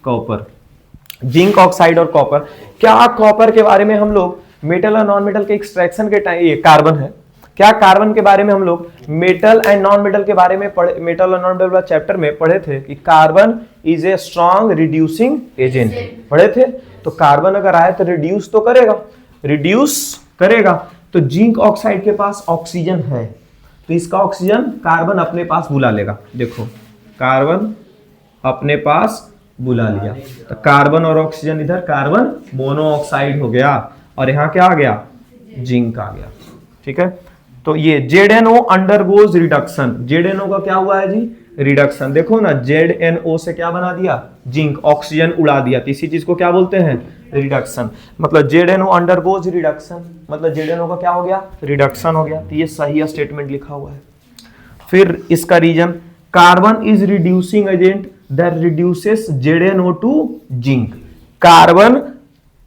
copper. Zinc oxide और कॉपर, क्या कॉपर के बारे में हम लोग मेटल और नॉन मेटल के एक्सट्रैक्शन के टाइम, ये कार्बन है, क्या कार्बन के बारे में हम लोग मेटल एंड नॉन मेटल के बारे में पढ़े, मेटल और नॉन मेटल वाला चैप्टर में पढ़े थे कि carbon is a strong reducing agent, पढ़े थे। तो कार्बन अगर आए तो रिड्यूस तो करेगा, रिड्यूस करेगा। तो जिंक ऑक्साइड के पास ऑक्सीजन है, तो इसका ऑक्सीजन कार्बन अपने पास बुला लेगा। देखो कार्बन अपने पास बुला लिया, तो कार्बन और ऑक्सीजन इधर कार्बन मोनोऑक्साइड हो गया, और यहां क्या आ गया, जिंक आ गया। ठीक है। तो ये ZNO अंडरगोज रिडक्शन, ZNO का क्या हुआ है जी, रिडक्शन। देखो ना, ZNO से क्या बना दिया, जिंक, ऑक्सीजन उड़ा दिया, तो इसी चीज को क्या बोलते हैं, रिडक्शन। मतलब ZNO अंडरगोज रिडक्शन, मतलब ZNO का क्या हो गया, रिडक्शन हो गया। तो ये सही स्टेटमेंट लिखा हुआ है। फिर इसका reason, carbon is reducing agent that reduces ZNO to zinc. Carbon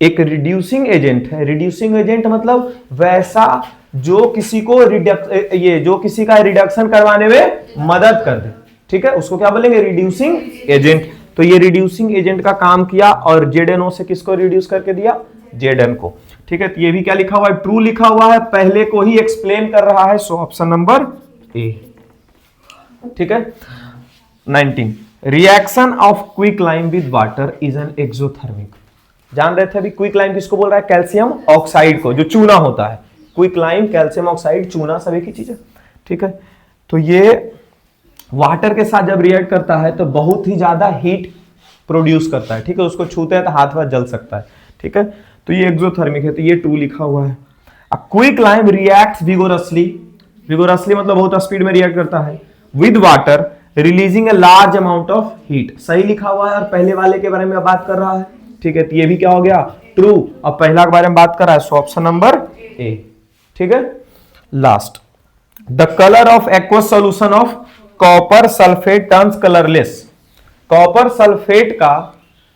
एक रिड्यूसिंग एजेंट है। रिड्यूसिंग एजेंट मतलब वैसा जो किसी को जो किसी का रिडक्शन करवाने में मदद कर दे, ठीक है, उसको क्या बोलेंगे, रिड्यूसिंग एजेंट। तो ये रिड्यूसिंग एजेंट का काम किया और ZNO से किसको रिड्यूस करके दिया, Zn को, ठीक है। तो ये भी क्या लिखा हुआ है, ट्रू लिखा हुआ है, पहले को ही एक्सप्लेन कर रहा है। सो ऑप्शन नंबर ए, ठीक है। 19, reaction of quick lime with water is an exothermic. जान रहे थे अभी क्विक लाइम किसको बोल रहा है, कैल्शियम ऑक्साइड को, जो चूना होता है। क्विक लाइम, कैल्शियम ऑक्साइड, चूना, सब एक ही चीज है, ठीक है। तो ये वाटर के साथ जब रिएक्ट करता है तो बहुत ही ज्यादा हीट प्रोड्यूस करता है, ठीक है। उसको छूते हैं तो हाथ वाथ जल सकता है, ठीक है। तो ये एक्सोथर्मिक है, तो ये 2 लिखा हुआ है। Quick lime reacts vigorously, vigorously मतलब बहुत स्पीड में रिएक्ट करता है, with water releasing a large amount of heat, सही लिखा हुआ है। और पहले वाले के बारे में बात कर रहा है, ठीक है। तो ये भी क्या हो गया, ट्रू। अब पहला के बारे में बात कर रहा है, सो ऑप्शन नंबर ए, ठीक है। Last, the colour of aqueous solution of copper sulphate turns colourless. Copper sulphate का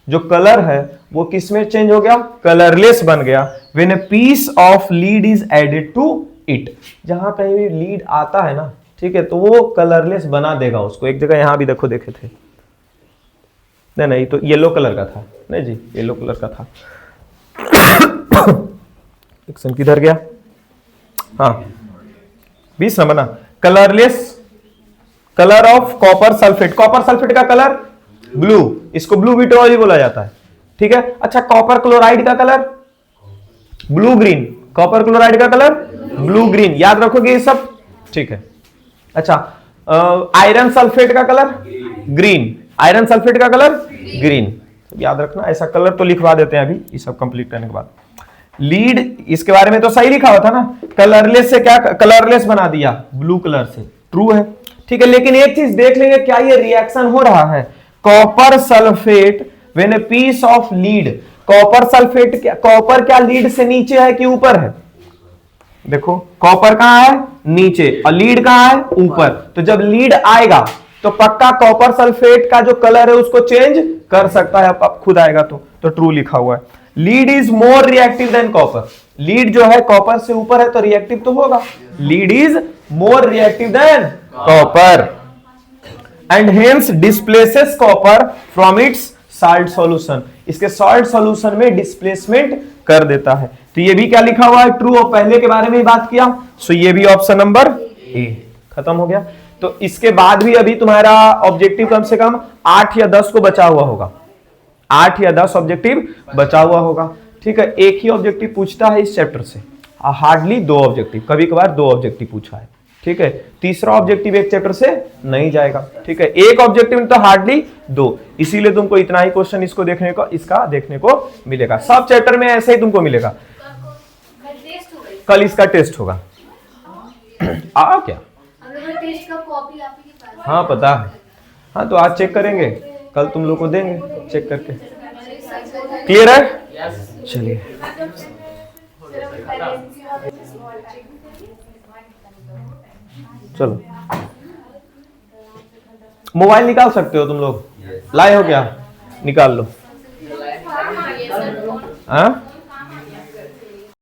जो कलर है वो किसमें चेंज हो गया, कलरलेस बन गया, when a piece of lead is added to it. जहां कहीं भी लीड आता है ना, ठीक है, तो वो कलरलेस बना देगा उसको। एक जगह यहां भी देखो, देखे थे, नहीं तो येलो कलर का था, नहीं जी, येलो कलर का था। एक्शन किधर गया, हाँ 20 नंबर ना, colourless, colour of copper sulphate. Copper sulphate का कलर ब्लू, इसको ब्लू विट्रोल बोला जाता है, ठीक है। अच्छा, कॉपर क्लोराइड का colour blue green, copper chloride का कलर ब्लू ग्रीन, याद रखोगे ये सब, ठीक है। अच्छा, आयरन सल्फेट का कलर ग्रीन, आयरन सल्फेट का कलर ग्रीन, याद रखना। ऐसा कलर तो लिखवा देते हैं अभी ये सब कंप्लीट करने के बाद। लीड, इसके बारे में तो सही लिखा हुआ था ना, कलरलेस से क्या कलरलेस बना दिया, ब्लू कलर से, ट्रू है, ठीक है। लेकिन एक चीज देख लेंगे, क्या ये रिएक्शन हो रहा है, copper sulphate when a piece of lead, copper sulphate, copper क्या लीड से नीचे है कि ऊपर है, देखो कॉपर कहां है, नीचे, और लीड कहां है, ऊपर। तो जब लीड आएगा तो पक्का कॉपर सल्फेट का जो कलर है उसको चेंज कर सकता है, अब खुद आएगा तो ट्रू लिखा हुआ है। Lead is more reactive than copper, lead जो है कॉपर से ऊपर है तो रिएक्टिव तो होगा, lead is more reactive than copper and hence displaces copper from its salt solution, इसके सॉल्ट सॉल्यूशन में डिस्प्लेसमेंट कर देता है। तो ये भी क्या लिखा हुआ है, ट्रू, और पहले के बारे में ही बात किया, सो ये भी ऑप्शन नंबर ए खत्म हो गया। तो इसके बाद भी अभी तुम्हारा ऑब्जेक्टिव कम से कम 8 या 10 को बचा हुआ होगा, 8 या 10 ऑब्जेक्टिव बचा हुआ होगा, ठीक है। एक ही ऑब्जेक्टिव पूछता है इस चैप्टर से, हार्डली 2 ऑब्जेक्टिव, कभी कभार 2 ऑब्जेक्टिव पूछा है, ठीक है। तीसरा ऑब्जेक्टिव एक चैप्टर से नहीं जाएगा, ठीक है। एक ऑब्जेक्टिव में तो हार्डली 2, इसीलिए तुमको इतना ही क्वेश्चन इसको देखने को, इसका देखने को मिलेगा। सब चैप्टर में ऐसे ही तुमको मिलेगा। कल इसका टेस्ट होगा, क्या, टेस्ट का कॉपी आपके पास? हाँ पता है, हाँ तो आज चेक करेंगे, कल तुम लोग को देंगे चेक करके, क्लियर है? चलिए, चलो मोबाइल निकाल सकते हो तुम लोग, लाए हो क्या, निकाल लो, हाँ